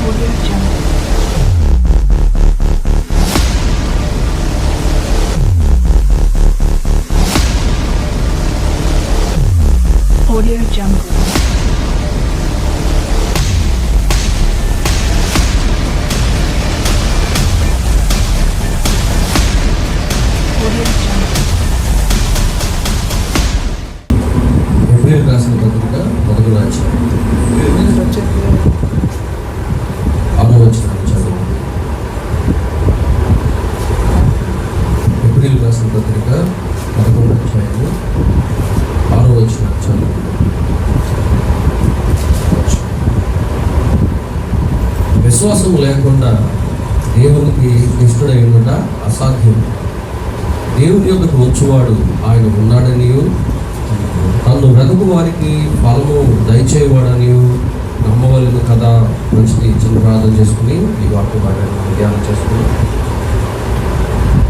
Audio Jungle. April రాసిన పత్రిక 11వ అధ్యాయం 6వ వచనం చదువు. ఏప్రిల్ రాసిన పత్రిక 11వ అధ్యాయం 6వ వచనం చదువు. విశ్వాసం లేకుండా దేవునికి ఇష్టడై ఉండ అసాధ్యం. దేవుని యొక్కకు వచ్చువాడు ఆయన ఉన్నాడనియు, తను వెతుకు వారికి ఫలము దయచేయవాడని నమ్మవలను కదా. మంచిది. చిన్న ప్రార్థన చేసుకుని ఈ వాక్యాన్ని ధ్యానం చేసుకుని,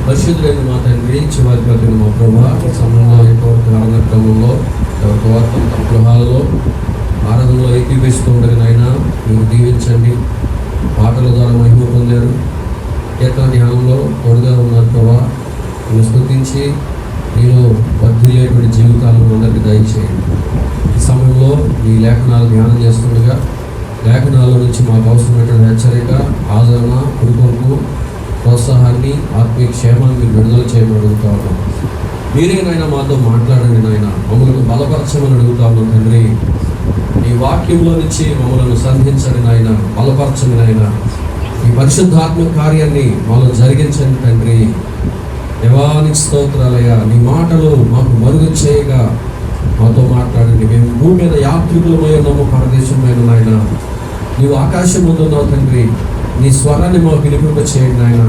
పరిశుద్ధులైన మా తండ్రి, చివరి ప్రతిని మా ప్రభా, ఈ సమయంలో ఎంతవరకు ఆరాధన క్రమంలో ఎవరికి వారు తమ గృహాలలో ఆరాధనలో ఏకీభవిస్తుండగానైనా మీరు దీవించండి. పాటల ద్వారా మహిమ పొందారు, కీర్తన ధ్యానంలో తోడుగా ఉన్నారు ప్రభా. నేను స్తుతించి నేను వర్ధిల్లేటువంటి జీవితాలను అందరికీ దయచేయండి. ఈ సమయంలో ఈ లేఖనాలు ధ్యానం చేస్తుండగా లేఖనాల నుంచి మాకు అవసరమైనటువంటి హెచ్చరిక, ఆదరణ, కుటుంబకు ప్రోత్సాహాన్ని, ఆత్మీయ క్షేమాన్ని మీరు విడుదల చేయమని అడుగుతా ఉన్నాం. మీరేనైనా మాతో మాట్లాడండి నాయన, మమ్మల్ని బలపరచమని అడుగుతా ఉన్నాం తండ్రి. ఈ వాక్యంలో నుంచి మమ్మల్ని సంధించండి నాయన, బలపరచండి నాయన. ఈ పరిశుద్ధాత్మ కార్యాన్ని మాలో జరిగించండి తండ్రి. దేవానికి స్తోత్రాలయ్యా. నీ మాటలు మాకు మరుగు చేయగా మాతో మాట్లాడండి. మేము భూమి మీద యాత్రికులమై ఉన్నాము, పరదేశమైన నాయన. నీవు ఆకాశం ముందున్నావు తండ్రి. నీ స్వరాన్ని మాకు వినిపింప చేయండి నాయన.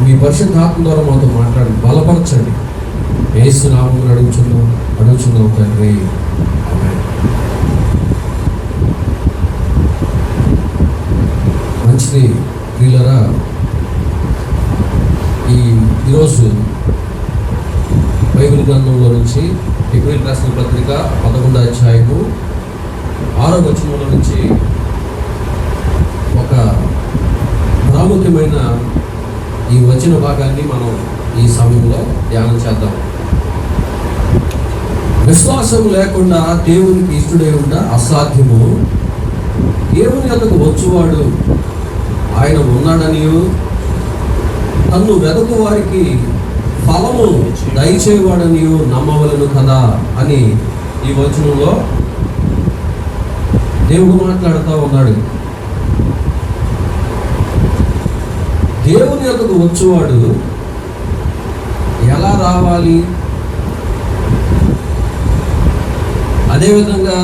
మీ పరిశుద్ధాత్మ ద్వారా మాతో మాట్లాడి బలపరచండి. యేసు నామమున అడుగుచున్నాం తండ్రి. ఆమేన్. మంచిది ప్రియులారా, ఈరోజు బైబిల్ గ్రంథంలో నుంచి ఏప్రిల్ రాసిన పత్రిక 11వ అధ్యాయము 6వ వచనంలో నుంచి ఒక ప్రాముఖ్యమైన ఈ వచన భాగాన్ని మనం ఈ సమయంలో ధ్యానం చేద్దాం. విశ్వాసం లేకుండా దేవునికి ఇష్టడై ఉండ అసాధ్యము. దేవుని యొద్దకు వచ్చువాడు ఆయన ఉన్నాడనియు, తన్ను వెతుకు వారికి ఫలము దయచేవాడని నమ్మవలను కదా అని ఈ వచనంలో దేవుడు మాట్లాడుతూ ఉన్నాడు. దేవుని యొద్దకు వచ్చేవాడు ఎలా రావాలి, అదేవిధంగా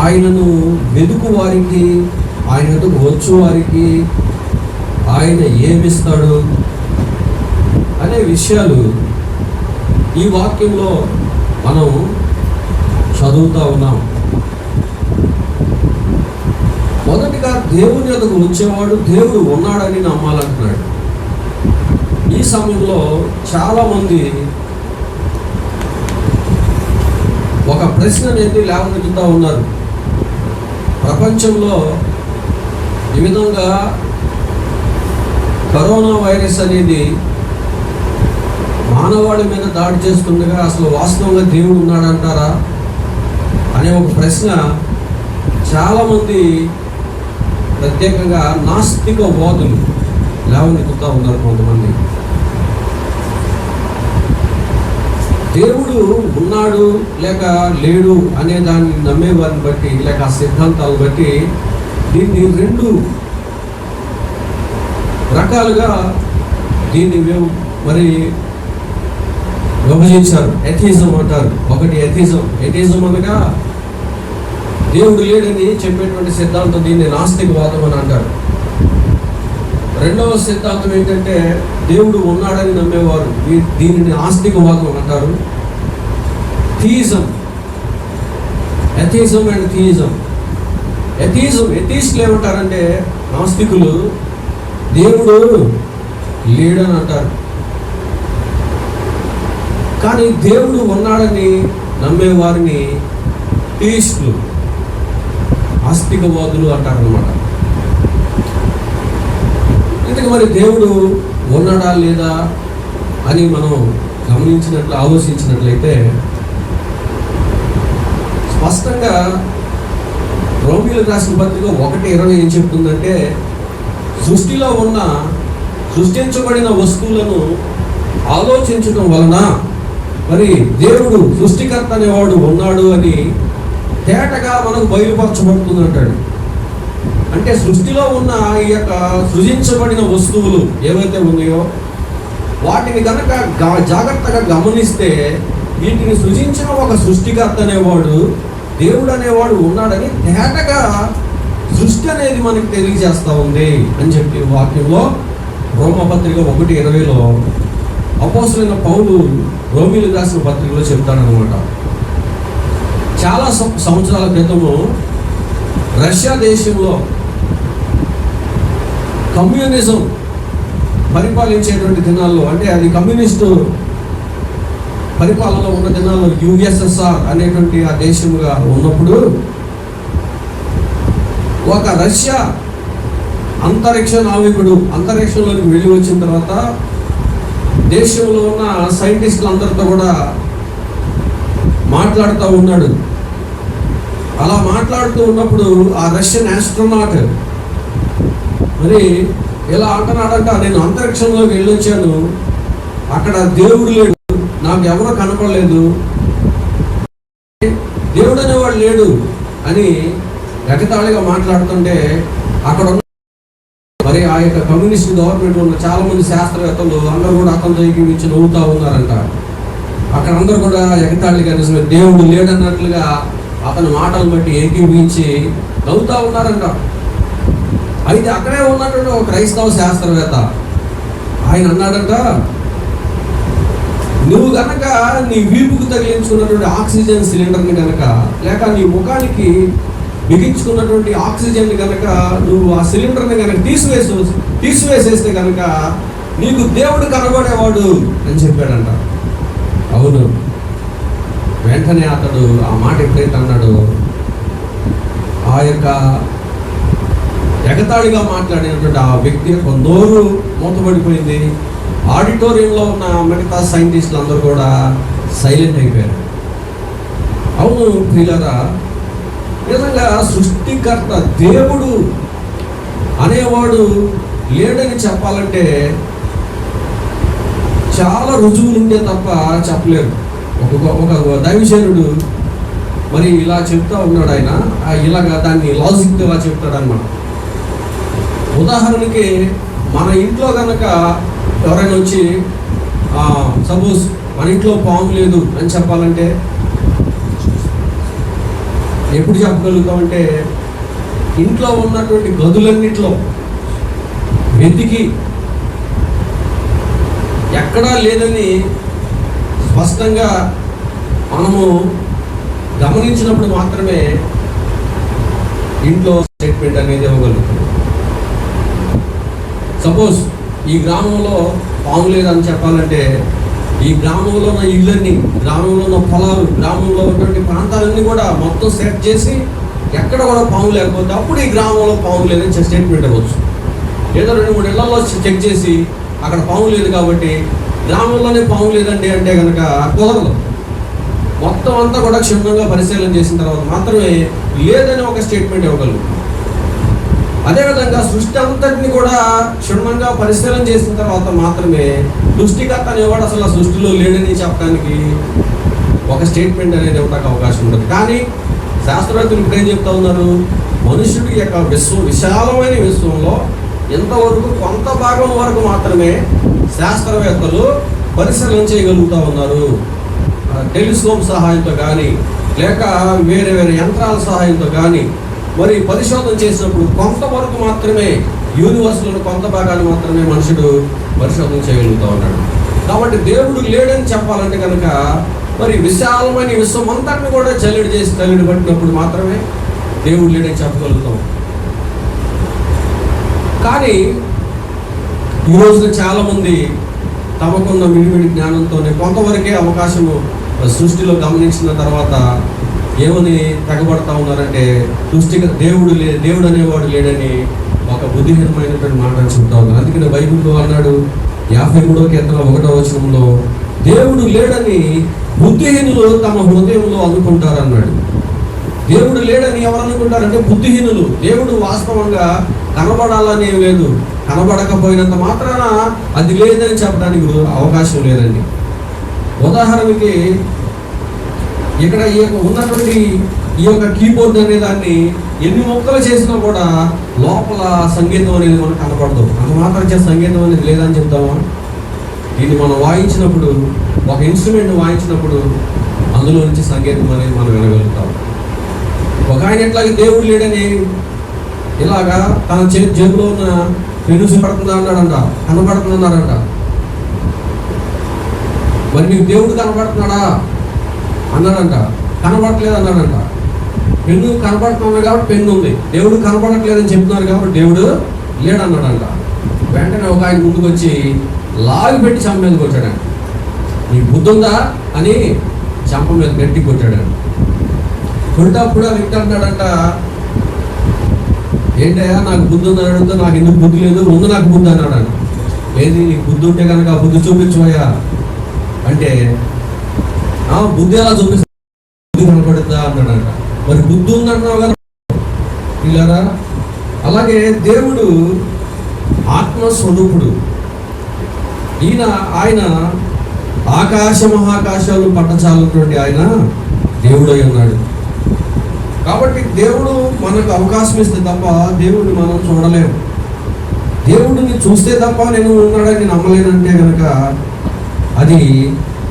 ఆయనను వెతుకు వారికి, ఆయన యొద్దకు వచ్చు వారికి ఆయన ఏమిస్తాడు అనే విషయాలు ఈ వాక్యంలో మనం చదువుతూ ఉన్నాం. మొదటిగా దేవుని యొద్దకు వచ్చేవాడు దేవుడు ఉన్నాడని నమ్మాలంటున్నాడు. ఈ సమయంలో చాలామంది ఒక ప్రశ్న అనేది లేవనెత్తుతూ ఉన్నారు. ప్రపంచంలో ఈ విధంగా కరోనా వైరస్ అనేది మానవాళి మీద దాడి చేస్తుండగా అసలు వాస్తవంగా దేవుడు ఉన్నాడంటారా అనే ఒక ప్రశ్న చాలామంది, ప్రత్యేకంగా నాస్తిక వాదులు లేవనెత్తుతూ ఉన్నారు. కొంతమంది దేవుడు ఉన్నాడు లేక లేడు అనే దాన్ని నమ్మేవారిని బట్టి, లేక ఆ సిద్ధాంతాలను బట్టి దీన్ని రెండు రకాలుగా దీన్ని మరి విభజించారు. ఎథిజం అంటారు. ఒకటి ఎథిజం అనగా దేవుడు లేడని చెప్పేటువంటి సిద్ధాంతం, దీన్ని నాస్తికవాదం అని అంటారు. రెండవ సిద్ధాంతం ఏంటంటే దేవుడు ఉన్నాడని నమ్మేవారు, దీనిని ఆస్తికవాదం అంటారు. థియిజం, ఎథిజం అండ్ థియిజం. ఎథీస్టులు ఏమంటారంటే నాస్తికులు దేవుడు లేడని అంటారు. కానీ దేవుడు ఉన్నాడని నమ్మేవారిని థియిస్టులు, ఆస్తికవాదులు అంటారనమాట. ఇంతకు మరి దేవుడు ఉన్నాడా లేదా అని మనం ఆలోచించినట్లయితే స్పష్టంగా రోమీయులకు రాసిన పత్రిక 1:20 ఏం చెప్తుందంటే, సృష్టిలో ఉన్న సృష్టించబడిన వస్తువులను ఆలోచించడం వలన మరి దేవుడు సృష్టికర్త అనేవాడు ఉన్నాడు అని తేటగా మనకు బయలుపరచబడుతుంది అంటాడు. అంటే సృష్టిలో ఉన్న ఈ యొక్క సృజించబడిన వస్తువులు ఏవైతే ఉన్నాయో వాటిని కనుక జాగ్రత్తగా గమనిస్తే వీటిని సృజించిన ఒక సృష్టికర్త అనేవాడు, దేవుడు అనేవాడు ఉన్నాడని తేటగా సృష్టి అనేది మనకి తెలియజేస్తూ ఉంది అని చెప్పి వాక్యంలో రోమపత్రిక 1:20లో అపోస్తలుడైన పౌలు రోమీయులకు రాసిన పత్రికలో చెప్తాడనమాట. చాలా సంవత్సరాల క్రితము రష్యా దేశంలో కమ్యూనిజం పరిపాలించేటువంటి దినాల్లో, అంటే అది కమ్యూనిస్టు పరిపాలనలో ఉన్న దినాల్లో USSR అనేటువంటి ఆ దేశముగా ఉన్నప్పుడు ఒక రష్యా అంతరిక్ష నావికుడు అంతరిక్షంలోకి వెళ్ళి వచ్చిన తర్వాత దేశంలో ఉన్న సైంటిస్టులు అందరితో కూడా మాట్లాడుతూ ఉన్నాడు. అలా మాట్లాడుతూ ఉన్నప్పుడు ఆ రష్యన్ ఆస్ట్రోనాట్ మరి ఇలా అంటున్నాడంట, నేను అంతరిక్షంలోకి వెళ్ళొచ్చాను, అక్కడ దేవుడు లేడు, నాకు ఎవరో కనపడలేదు, దేవుడు అనేవాడు లేడు అని ఎగతాళిగా మాట్లాడుతుంటే అక్కడ మరి ఆ యొక్క కమ్యూనిస్ట్ గవర్నమెంట్ ఉన్న చాలా మంది శాస్త్రవేత్తలు అందరూ కూడా అతనితో ఏకీవించి నవ్వుతూ ఉన్నారంట. అక్కడ అందరూ కూడా ఎగతాళిగా నిజమే దేవుడు లేడన్నట్లుగా అతని మాటలు బట్టి ఏకీవించి నవ్వుతూ ఉన్నారంట. అయితే అక్కడే ఉన్నటువంటి ఒక క్రైస్తవ శాస్త్రవేత్త ఆయన అన్నాడంట, నువ్వు కనుక నీ వీపుకు తగిలించుకున్నటువంటి ఆక్సిజన్ సిలిండర్ని కనుక, లేక నీ ముఖానికి బిగించుకున్నటువంటి ఆక్సిజన్ కనుక నువ్వు ఆ సిలిండర్ని కనుక తీసివేసేస్తే కనుక నీకు దేవుడు కనబడేవాడు అని చెప్పాడంట. అవును, వెంటనే అతడు ఆ మాట ఎప్పుడైతే అన్నాడో ఆ యొక్క ఎగతాళిగా మాట్లాడినటువంటి ఆ వ్యక్తి యొక్క నోరు మూతపడిపోయింది. ఆడిటోరియంలో ఉన్న మిగతా సైంటిస్టులు అందరూ కూడా సైలెంట్ అయిపోయారు. అవును ప్రియులారా, నిజంగా సృష్టికర్త దేవుడు అనేవాడు లేడని చెప్పాలంటే చాలా రుజువులు ఉంటే తప్ప చెప్పలేరు. ఒక దైవజనుడు మరి ఇలా చెప్తా ఉన్నాడు. ఆయన ఇలాగా దాన్ని లాజిక్గా చెప్తాడు అన్నమాట. ఉదాహరణకి మన ఇంట్లో కనుక ఎవరైనా వచ్చి సపోజ్ మన ఇంట్లో పాము లేదు అని చెప్పాలంటే ఎప్పుడు చెప్పగలుగుతామంటే ఇంట్లో ఉన్నటువంటి గదులన్నిట్లో వెతికి ఎక్కడా లేదని స్పష్టంగా మనము గమనించినప్పుడు మాత్రమే ఇంట్లో స్టేట్మెంట్ అనేది ఇవ్వగలుగుతాం. సపోజ్ ఈ గ్రామంలో పాము లేదని చెప్పాలంటే ఈ గ్రామంలో ఉన్న ఇళ్ళన్నీ, గ్రామంలో ఉన్న పొలాలు, గ్రామంలో ఉన్నటువంటి ప్రాంతాలన్నీ కూడా మొత్తం సెట్ చేసి ఎక్కడ కూడా పాము లేకపోతే అప్పుడు ఈ గ్రామంలో పాము లేదని స్టేట్మెంట్ ఇవ్వచ్చు. ఏదో 2-3 ఇళ్లలో చెక్ చేసి అక్కడ పాము లేదు కాబట్టి గ్రామంలోనే పాము లేదండి అంటే కనుక కుదరదు. మొత్తం అంతా కూడా క్షుణ్ణంగా పరిశీలన చేసిన తర్వాత మాత్రమే లేదని ఒక స్టేట్మెంట్ ఇవ్వగలుగుతాం. అదేవిధంగా సృష్టి అంతటిని కూడా క్షుణ్ణంగా పరిశీలన చేసిన తర్వాత మాత్రమే సృష్టికర్త అనేవాడు అసలు ఆ సృష్టిలో లేడని చెప్పడానికి ఒక స్టేట్మెంట్ అనేది ఇవ్వడానికి అవకాశం ఉంటుంది. కానీ శాస్త్రవేత్తలు ఇప్పుడు ఏం చెప్తా ఉన్నారు, మనుషుడి యొక్క విశాలమైన విశ్వంలో ఎంతవరకు కొంత భాగం వరకు మాత్రమే శాస్త్రవేత్తలు పరిశీలన చేయగలుగుతూ ఉన్నారు. టెలిస్కోప్ సహాయంతో కానీ లేక వేరే వేరే యంత్రాల సహాయంతో కానీ మరి పరిశోధన చేసినప్పుడు కొంతవరకు మాత్రమే యూనివర్స్లో కొంత భాగాన్ని మాత్రమే మనుషుడు పరిశోధన చేయగలుగుతూ ఉన్నాడు. కాబట్టి దేవుడు లేడని చెప్పాలంటే కనుక మరి విశాలమైన విశ్వం అంతటిని కూడా చల్లిడి పట్టినప్పుడు మాత్రమే దేవుడు లేడని చెప్పగలుగుతాం. కానీ ఈ రోజున చాలామంది తమకున్న విడివిడి జ్ఞానంతోనే కొంతవరకే అవకాశము సృష్టిలో గమనించిన తర్వాత ఏమని తెగబడతా ఉన్నారంటే సృష్టిగా దేవుడు అనేవాడు లేడని ఒక బుద్ధిహీనమైనటువంటి మాటలు చెప్తా ఉన్నారు. అందుకని బైబిల్లో అన్నాడు 53వ కీర్తన 1వ వచనంలో, దేవుడు లేడని బుద్ధిహీనులు తమ హృదయంలో అనుకుంటారన్నాడు. దేవుడు లేడని ఎవరు అనుకుంటారంటే బుద్ధిహీనులు. దేవుడు వాస్తవంగా కనబడాలని ఏం లేదు, కనబడకపోయినంత మాత్రాన అది లేదని చెప్పడానికి అవకాశం లేదండి. ఉదాహరణకి ఇక్కడ ఉన్నటువంటి ఈ యొక్క కీబోర్డ్ అనే దాన్ని ఎన్ని మొక్కలు చేసినా కూడా లోపల సంగీతం అనేది మనకు కనపడదు. అంత మాత్రం చేసే సంగీతం అనేది లేదని చెప్తామా? దీన్ని మనం వాయించినప్పుడు, ఒక ఇన్స్ట్రుమెంట్ వాయించినప్పుడు అందులో నుంచి సంగీతం అనేది మనం వినగలుగుతాం. ఒక ఆయన ఎట్లాగే దేవుడు లేడని ఇలాగా తన జేబులో ఉన్న పెనుసు పడుతుందా అన్నాడంట, కనబడుతుందన్నారంట. మరి నీకు దేవుడు కనబడుతున్నాడా అన్నాడంట, కనబడట్లేదు అన్నాడంట. పెన్ను కనబడుతున్నాడు కాబట్టి పెన్ను ఉంది, దేవుడు కనబడట్లేదని చెప్తున్నారు కాబట్టి దేవుడు లేడన్నాడంట. వెంటనే ఒక ఆయన ముందుకు వచ్చి లాగి పెట్టి చంప మీద కొట్టాడంట. నీకు బుద్ధి ఉందా అని చంప మీద గట్టి కొట్టాడంట. కొట్టేటప్పుడు ఆ వ్యక్తి అంటాడంట, ఏంటయ్యా నాకు బుద్ధి ఉందని అడుగుతా, నాకు ఎందుకు బుద్ధి లేదు, ఉంది నాకు బుద్ధి అన్నాడంట. ఏది నీకు బుద్ధి ఉంటే కనుక బుద్ధి చూపించవయ్యా అంటే, బుద్ధి ఎలా చూపిస్తా, బుద్ధి కనపడుతుందా అన్నాడంట. మరి బుద్ధి ఉందంటున్నావు కదా ఇలారా. అలాగే దేవుడు ఆత్మస్వరూపుడు. ఆయన ఆకాశ మహాకాశాలు పట్టచాలటువంటి ఆయన దేవుడై ఉన్నాడు. కాబట్టి దేవుడు మనకు అవకాశం ఇస్తే తప్ప దేవుడిని మనం చూడలేము. దేవుడిని చూస్తే తప్ప నేను ఉన్నాడని నమ్మలేనంటే కనుక అది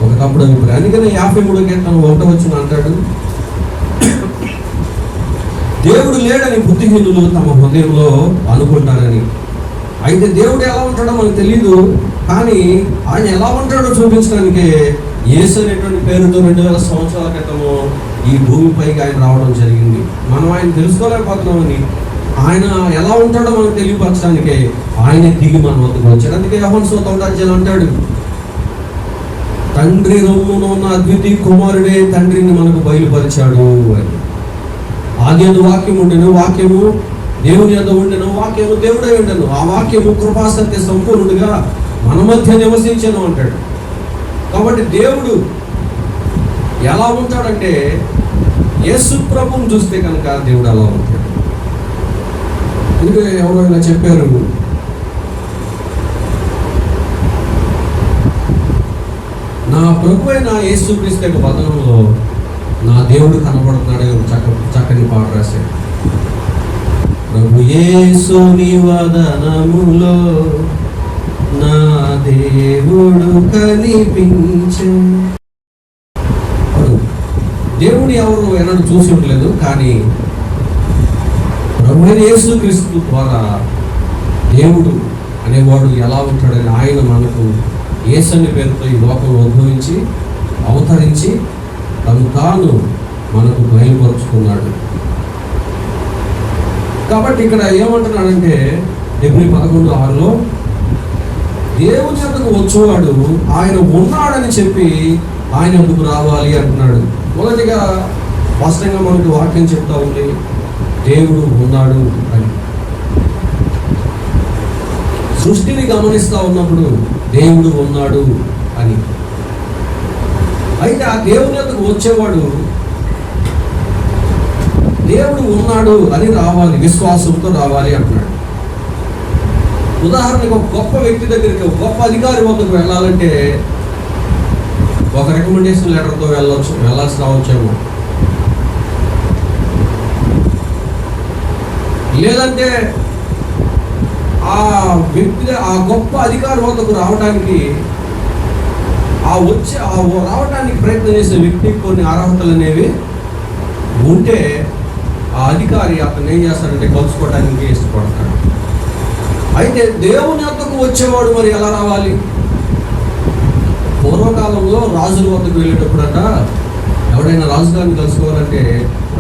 ఒక తప్పుడు అభిప్రాయం. అందుకని 53వ కీర్తన 1వ వచనం అంటాడు, దేవుడు లేడని బుద్ధిహీనులు తమ హృదయంలో అనుకుంటారని. అయితే దేవుడు ఎలా ఉంటాడో మనకు తెలియదు, కానీ ఆయన ఎలా ఉంటాడో చూపించడానికి యేసు అనేటువంటి పేరుతో 2000 సంవత్సరాల క్రితము ఈ భూమిపైకి ఆయన రావడం జరిగింది. మనం ఆయన తెలుసుకోలేకపోతున్నామని, ఆయన ఎలా ఉంటాడో మనకు తెలియపరచడానికి ఆయన దిగి మన వద్దకు వచ్చాడు. అందుకే యోహాను సువార్త 1వ అధ్యాయం అంటాడు, తండ్రి రొమ్మున ఉన్న అద్వితీయ కుమారుడే తండ్రిని మనకు బయలుపరిచాడు అని. ఆదియందు వాక్యం ఉండెను, వాక్యము దేవుని యొద్ద ఉండెను, వాక్యము దేవుడై ఉండెను, ఆ వాక్యము కృపా సత్య సంపూర్ణుడిగా మన మధ్య నివసించెను అంటాడు. కాబట్టి దేవుడు ఎలా ఉంటాడంటే యేసు ప్రభువుని చూస్తే కనుక దేవుడు అలా ఉంటాడు. ఎందుకంటే ఎవరో ఇలా చెప్పారు, నా ప్రభు అయిన యేసుక్రీస్తు యొక్క వదనంలో నా దేవుడు కనబడుతున్నాడు. చక్కని పాట రాశాడు. ప్రభు యేసుని వదనములో నా దేవుడు కనిపించే. దేవుని ఎవరు ఎన్నడూ చూసి ఉండలేదు, కానీ ప్రభు అయిన యేసుక్రీస్తు ద్వారా దేవుడు అనేవాడు ఎలా ఉంటాడని ఆయన మనకు యేసు అనే పేరుతో ఈ లోకంలో ఉద్భవించి అవతరించి తను తాను మనకు బయలుపరుచుకున్నాడు. కాబట్టి ఇక్కడ ఏమంటున్నాడంటే హెబ్రీ 11:6లో దేవుని యొద్దకు వచ్చేవాడు ఆయన ఉన్నాడని చెప్పి ఆయన యొద్దకు రావాలి అంటున్నాడు. మొదటిగా స్పష్టంగా మనకు వాక్యం చెప్తా ఉంది, దేవుడు ఉన్నాడు అని. సృష్టిని గమనిస్తూ ఉన్నప్పుడు దేవుడు ఉన్నాడు అని. అయితే ఆ దేవుని యొద్దకు వచ్చేవాడు దేవుడు ఉన్నాడు అని రావాలి, విశ్వాసంతో రావాలి అంటున్నాడు. ఉదాహరణకు ఒక గొప్ప వ్యక్తి దగ్గరికి, ఒక గొప్ప అధికారి వద్దకు వెళ్ళాలంటే ఒక రికమెండేషన్ లెటర్తో వెళ్ళాల్సి రావచ్చేమో, లేదంటే ఆ వ్యక్తి ఆ గొప్ప అధికారి వద్దకు రావడానికి రావడానికి ప్రయత్నం చేసే వ్యక్తికి కొన్ని అర్హతలు అనేవి ఉంటే ఆ అధికారి అతను ఏం చేస్తాడంటే కలుసుకోవడానికి ఇష్టపడతాడు. అయితే దేవుని వద్దకు వచ్చేవాడు మరి ఎలా రావాలి? పూర్వకాలంలో రాజుల వద్దకు వెళ్ళేటప్పుడట ఎవడైనా రాజుగారిని కలుసుకోవాలంటే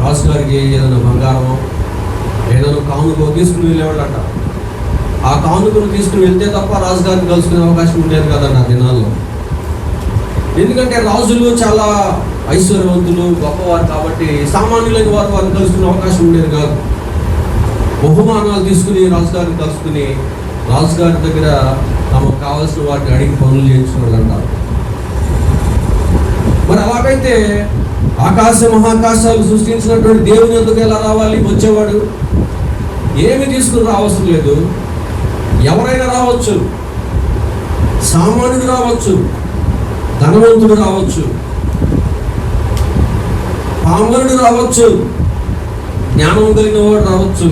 రాజుగారికి ఏదైనా బంగారం ఏదైనా కానుకో తీసుకుని వెళ్ళేవాడట. ఆ కానుకను తీసుకుని వెళ్తే తప్ప రాజుగారిని కలుసుకునే అవకాశం ఉండేది కదండి ఆ దినాల్లో. ఎందుకంటే రాజులు చాలా ఐశ్వర్యవంతులు, గొప్పవారు కాబట్టి సామాన్యులైన వారు వారిని కలుసుకునే అవకాశం ఉండేది కాదు. బహుమానాలు తీసుకుని రాజుగారిని కలుసుకుని రాజుగారి దగ్గర తమకు కావాల్సిన వాటిని అడిగి పనులు చేయించుకోవాలి అంటారు. మరి అలాగైతే ఆకాశ మహాకాశాలు సృష్టించినటువంటి దేవుని ఎందుకు ఎలా రావాలి? వచ్చేవాడు ఏమి తీసుకుని రావసరం లేదు. ఎవరైనా రావచ్చు, సామాన్యుడు రావచ్చు, ధనవంతుడు రావచ్చు, పామరుడు రావచ్చు, జ్ఞానం కలిగిన వాడు రావచ్చు,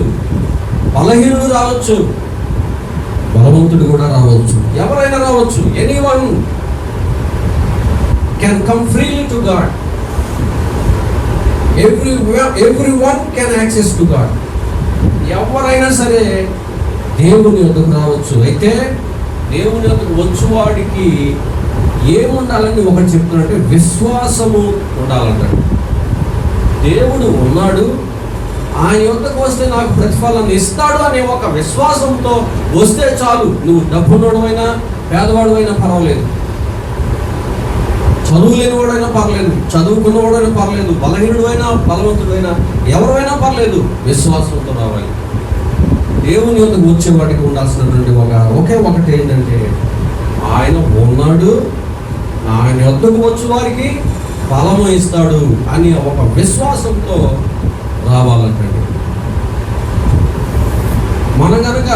బలహీనుడు రావచ్చు, బలవంతుడు కూడా రావచ్చు, ఎవరైనా రావచ్చు. Anyone can come freely to God. Everyone can access to God. ఎవరైనా సరే దేవుని వద్దకు రావచ్చు. అయితే దేవుని వద్దకు వచ్చువాడికి ఏముండాలని ఒకటి చెప్తున్నాడంటే విశ్వాసము ఉండాలంటాడు. దేవుడు ఉన్నాడు, ఆయన యొద్దకు వస్తే నాకు ప్రతిఫలాన్ని ఇస్తాడు అనే ఒక విశ్వాసంతో వస్తే చాలు. నువ్వు డబ్బున్నోడమైనా పేదవాడువైనా పర్వాలేదు, చదువు లేనివాడైనా పర్లేదు, చదువుకున్నవాడైనా పర్లేదు, బలహీనుడైనా బలవంతుడైనా ఎవరైనా పర్లేదు, విశ్వాసంతో రావాలి. దేవుని యొద్దకు వచ్చేవాడికి ఉండాల్సినటువంటి ఒకే ఒకటి ఏంటంటే ఆయన ఉన్నాడు, ఆయన యొద్దకు వచ్చే వారికి ఫలము ఇస్తాడు అని ఒక విశ్వాసంతో రావాలంటండి. మనం కనుక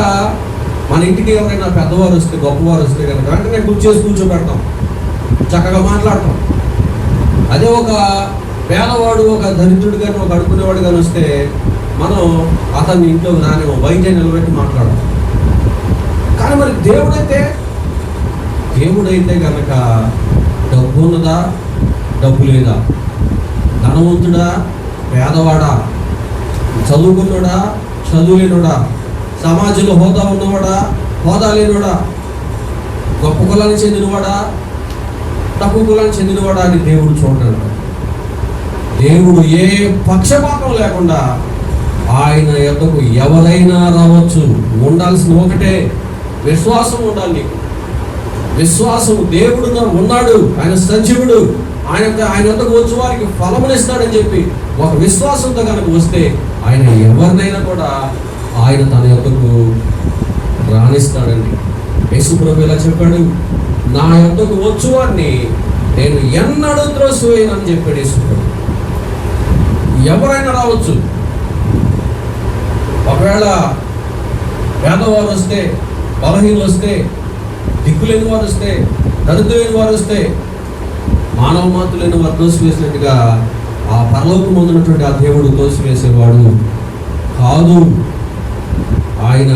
మన ఇంటికి ఎవరైనా పెద్దవారు వస్తే, గొప్పవారు వస్తే కనుక వెంటనే కూర్చోబెడతాం, చక్కగా మాట్లాడతాం. అదే ఒక పేదవాడు, ఒక దరిద్రుడు కానీ, ఒక అడుకునేవాడు కానీ వస్తే మనం అతన్ని ఇంట్లోకి రానేమో, బయట నిలబెట్టి మాట్లాడతాం. కానీ మరి దేవుడైతే కనుక డబ్బు ఉన్నదా, డబ్బు లేదా, ధనవంతుడా, పేదవాడా, చదువుకున్నాడా, చదువులేనుడా, సమాజంలో హోదా ఉన్నవాడా, హోదా లేనుడా, గొప్ప కులానికి చెందినవాడా, తక్కువ కులానికి చెందినవాడా అని దేవుడు చూడడు. దేవుడు ఏ పక్షపాతం లేకుండా ఆయన యొద్దకు ఎవరైనా రావచ్చు. ఉండాల్సిన ఒకటే విశ్వాసం ఉండాలి నీకు. విశ్వాసం. దేవుడు ఉన్నాడు, ఆయన సజీవుడు, ఆయన వద్దకు వచ్చే వారికి ఫలమునిస్తాడని చెప్పి ఒక విశ్వాసంతో కనుక వస్తే ఆయన ఎవరినైనా కూడా ఆయన తన యొద్దకు రాణిస్తాడండి. యేసు ప్రభువు ఇలా చెప్పాడు, నా యొద్దకు వచ్చేవాడిని నేను ఎన్నడూ త్రోసివేయనని చెప్పాడు యేసు ప్రభువు. ఎవరైనా రావచ్చు. ఒకవేళ పేదవారు వస్తే, బలహీనులు వస్తే, దిక్కులేని వారు వస్తే, దరిద్రులైన వారు వస్తే, మానవ మాతులైన వారు తోసివేసినట్టుగా ఆ పరలోకం ఉన్నటువంటి ఆ దేవుడు తోసివేసేవాడు కాదు. ఆయన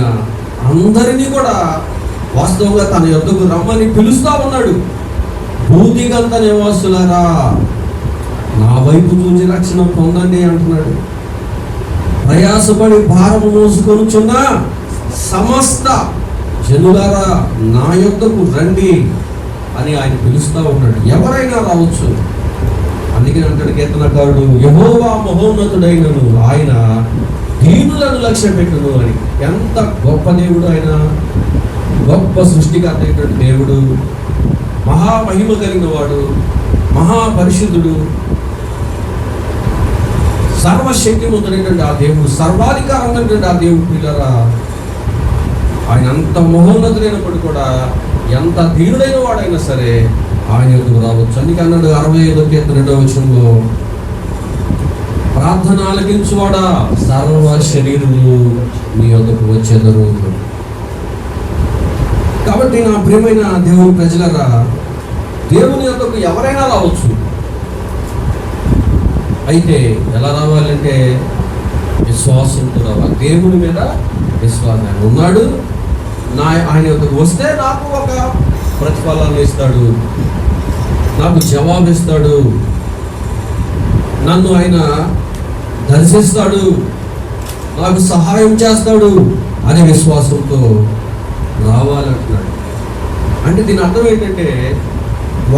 అందరినీ కూడా వాస్తవంగా తన యొద్దకు రమ్మని పిలుస్తా ఉన్నాడు. భూదిగంత నివాసులారా నా వైపు చూసి రక్షణ పొందండి అంటున్నాడు. ప్రయాసపడి భారము మోసుకొనుచున్న సమస్త జనులారా నా యొద్దకు రండి అని ఆయన పిలుస్తూ ఉన్నాడు. ఎవరైనా రావచ్చు. అందుకని అంటాడు కీర్తనకారుడు, యెహోవా మహోన్నతుడైనను ఆయన దీనులను లక్ష్య పెట్టును అని. ఎంత గొప్ప దేవుడు ఆయన! గొప్ప సృష్టికర్త అయినటువంటి దేవుడు, మహామహిమ కలిగిన వాడు, మహాపరిశుద్ధుడు, సర్వశక్తిమంతుడైనటువంటి ఆ దేవుడు, సర్వాధికారం కలిగినటువంటి ఆ దేవుడు పిల్లరా, ఆయన అంత మహోన్నతుడైనప్పుడు కూడా ఎంత దీనుడైన వాడైనా సరే ఆయన యొద్దకు రావచ్చు. అందుకే అన్నాడు 65వ కీర్తన 2వ వచనంలో, ప్రార్థన ఆలకించువాడా సర్వ శరీరులు నీ యొద్దకు వచ్చేదరు. కాబట్టి నా ప్రియమైన దేవుని ప్రజలరా, దేవుని యొద్దకు ఎవరైనా రావచ్చు. అయితే ఎలా రావాలంటే విశ్వాసంతో రావాలి. దేవుని మీద విశ్వాసం. ఆయన ఉన్నాడు, ఆయన యొద్దకు వస్తే నాకు ఒక ప్రతిఫలాన్ని ఇస్తాడు, నాకు జవాబు ఇస్తాడు, నన్ను ఆయన దర్శిస్తాడు, నాకు సహాయం చేస్తాడు అనే విశ్వాసంతో రావాలంటున్నాడు. అంటే దీని అర్థం ఏంటంటే,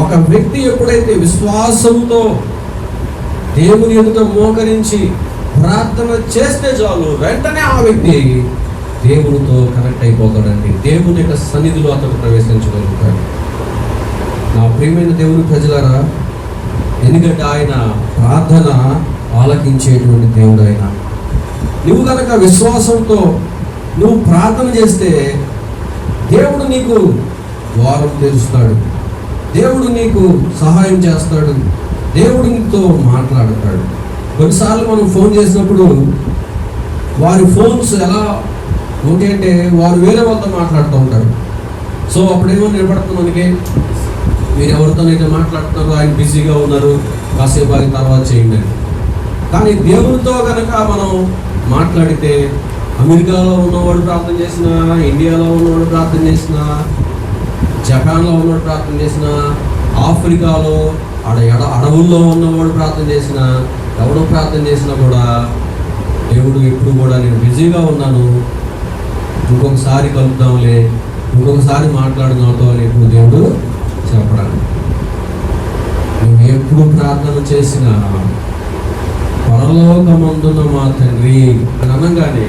ఒక వ్యక్తి ఎప్పుడైతే విశ్వాసంతో దేవుని ఎదుట మోకరించి ప్రార్థన చేస్తే చాలు, వెంటనే ఆ వ్యక్తి దేవునితో కనెక్ట్ అయిపోతాడండి. దేవుని యొక్క సన్నిధిలో అతను ప్రవేశించగలుగుతాడు. నా ప్రియమైన దేవుని ప్రజలారా, ఎందుకంటే ఆయన ప్రార్థన ఆలకించేటువంటి దేవుడు. ఆయన నువ్వు కనుక విశ్వాసంతో నువ్వు ప్రార్థన చేస్తే దేవుడు నీకు ద్వారం తెరుస్తాడు, దేవుడు నీకు సహాయం చేస్తాడు, దేవుడు నీతో మాట్లాడతాడు. కొన్నిసార్లు మనం ఫోన్ చేసినప్పుడు వారి ఫోన్స్ ఎలా ఉంటాయంటే వారు వేరే వాళ్ళతో మాట్లాడుతూ ఉంటారు. సో అప్పుడేమో నిలబడుతుంది మనకి, మీరు ఎవరితోనైతే మాట్లాడుతున్నారో ఆయన బిజీగా ఉన్నారు, కాసేపు ఆయన తర్వాత చేయండి అని. కానీ దేవునితో కనుక మనం మాట్లాడితే అమెరికాలో ఉన్నవాడు ప్రార్థన చేసినా, ఇండియాలో ఉన్నవాడు ప్రార్థన చేసినా, జపాన్లో ఉన్నవాడు ప్రార్థన చేసినా, ఆఫ్రికాలో అడవుల్లో ఉన్నవాడు ప్రార్థన చేసినా, ఎవడో ప్రార్థన చేసినా కూడా దేవుడు ఎప్పుడు కూడా నేను బిజీగా ఉన్నాను, ఇంకొకసారి కలుద్దాంలే, ఇంకొకసారి మాట్లాడుదాంతో అని ఎప్పుడు దేవుడు చెప్పడానికి. నువ్వు ఎప్పుడు ప్రార్థన చేసినా పరలోకమందున్న మా తండ్రి అని అనగానే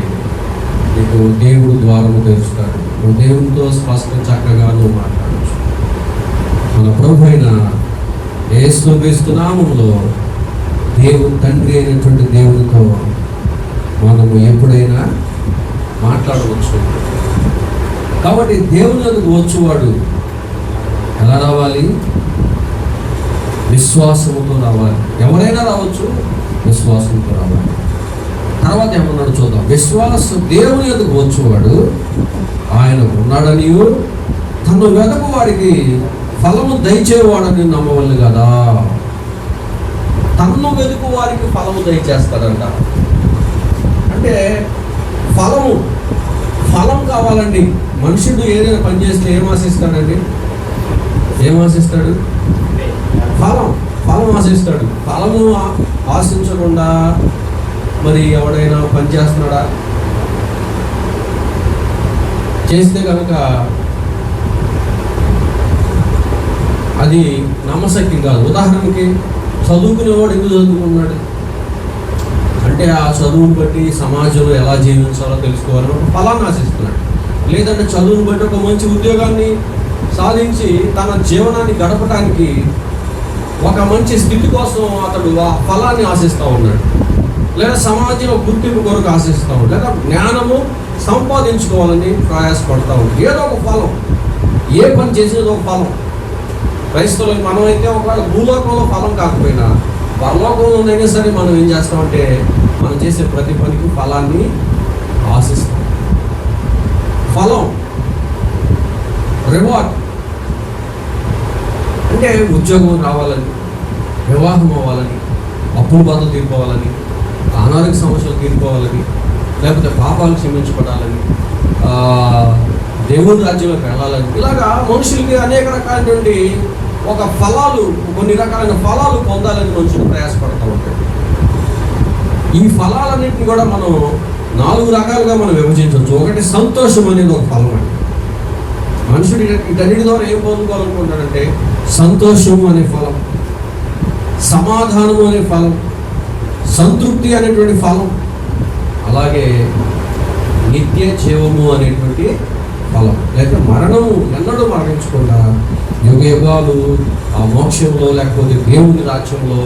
నీకు దేవుడు ద్వారము తెరుస్తాడు. నువ్వు దేవునితో స్పష్టం చక్కగా నువ్వు మాట్లాడచ్చు. మన ప్రభు అయిన యేసుక్రీస్తు నామములో దేవుడు తండ్రి అయినటువంటి దేవునితో మనము ఎప్పుడైనా మాట్లాడవచ్చు. కాబట్టి దేవుని వద్దకు వచ్చేవాడు ఎలా రావాలి? విశ్వాసముతో రావాలి. ఎవరైనా రావచ్చు, విశ్వాసంతో రావాలి. తర్వాత ఏమన్నాడు చూద్దాం. దేవుని వద్దకు వచ్చేవాడు ఆయన ఉన్నాడనియు తను వెదకు వారికి ఫలము దయచేవాడని నమ్మవల్లి కదా. తన్ను వెతుకు వారికి ఫలము దయచేస్తాడంట. అంటే ఫలం కావాలండి. మనుషుడు ఏదైనా పని చేస్తే ఏం ఆశిస్తాడండి? ఏం ఆశిస్తాడు? ఫలం ఆశిస్తాడు. ఫలము ఆశించకుండా మరి ఎవడైనా పని చేస్తున్నాడా? చేస్తే కనుక అది నమ్మశక్యం కాదు. ఉదాహరణకి చదువుకునేవాడు ఎందుకు చదువుకున్నాడు అంటే ఆ చదువుని బట్టి సమాజంలో ఎలా జీవించాలో తెలుసుకోవాలని ఒక ఫలాన్ని ఆశిస్తున్నాడు. లేదంటే చదువుని బట్టి ఒక మంచి ఉద్యోగాన్ని సాధించి తన జీవనాన్ని గడపడానికి ఒక మంచి స్థితి కోసం అతడు ఆ ఫలాన్ని ఆశిస్తూ ఉన్నాడు. లేదా సమాజంలో గుర్తింపు కొరకు ఆశిస్తూ ఉన్నాడు. లేదా జ్ఞానము సంపాదించుకోవాలని ప్రయాసపడతా ఉంటాడు. ఏదో ఒక ఫలం, ఏ పని చేసినది ఒక ఫలం. క్రైస్తవులకు మనమైతే ఒకవేళ భూలోకంలో ఫలం కాకపోయినా పరలోకంలోనైనా సరే మనం ఏం చేస్తామంటే మనం చేసే ప్రతి పనికి ఫలాన్ని ఆశిస్తాం. ఫలం, రివార్డ్ అంటే ఉద్యోగం రావాలని, వివాహం అవ్వాలని, అప్పుల బాధలు తీరుకోవాలని, అనారోగ్య సమస్యలు తీరుకోవాలని, లేకపోతే పాపాలు క్షమించబడాలని, దేవుని రాజ్యంలోకి వెళ్ళాలని, ఇలాగా మనుషులకి అనేక రకాలైనటువంటి ఒక ఫలాలు, కొన్ని రకాలైన ఫలాలు పొందాలని మనుషులు ప్రయాసపడుతూ ఉంటారు. ఈ ఫలాలన్నింటినీ కూడా మనం 4 రకాలుగా మనం విభజించవచ్చు. ఒకటి సంతోషం అనేది ఒక ఫలం అండి. మనుషుడు వీటన్నిటి ద్వారా ఏం పొందుకోవాలనుకుంటాడంటే సంతోషము అనే ఫలం, సమాధానము అనే ఫలం, సంతృప్తి అనేటువంటి ఫలం, అలాగే నిత్య జీవము అనేటువంటి ఫలం. లేకపోతే మరణము ఎన్నడూ మరణించకుండా యుగాలు ఆ మోక్షంలో లేకపోతే దేవుని రాజ్యంలో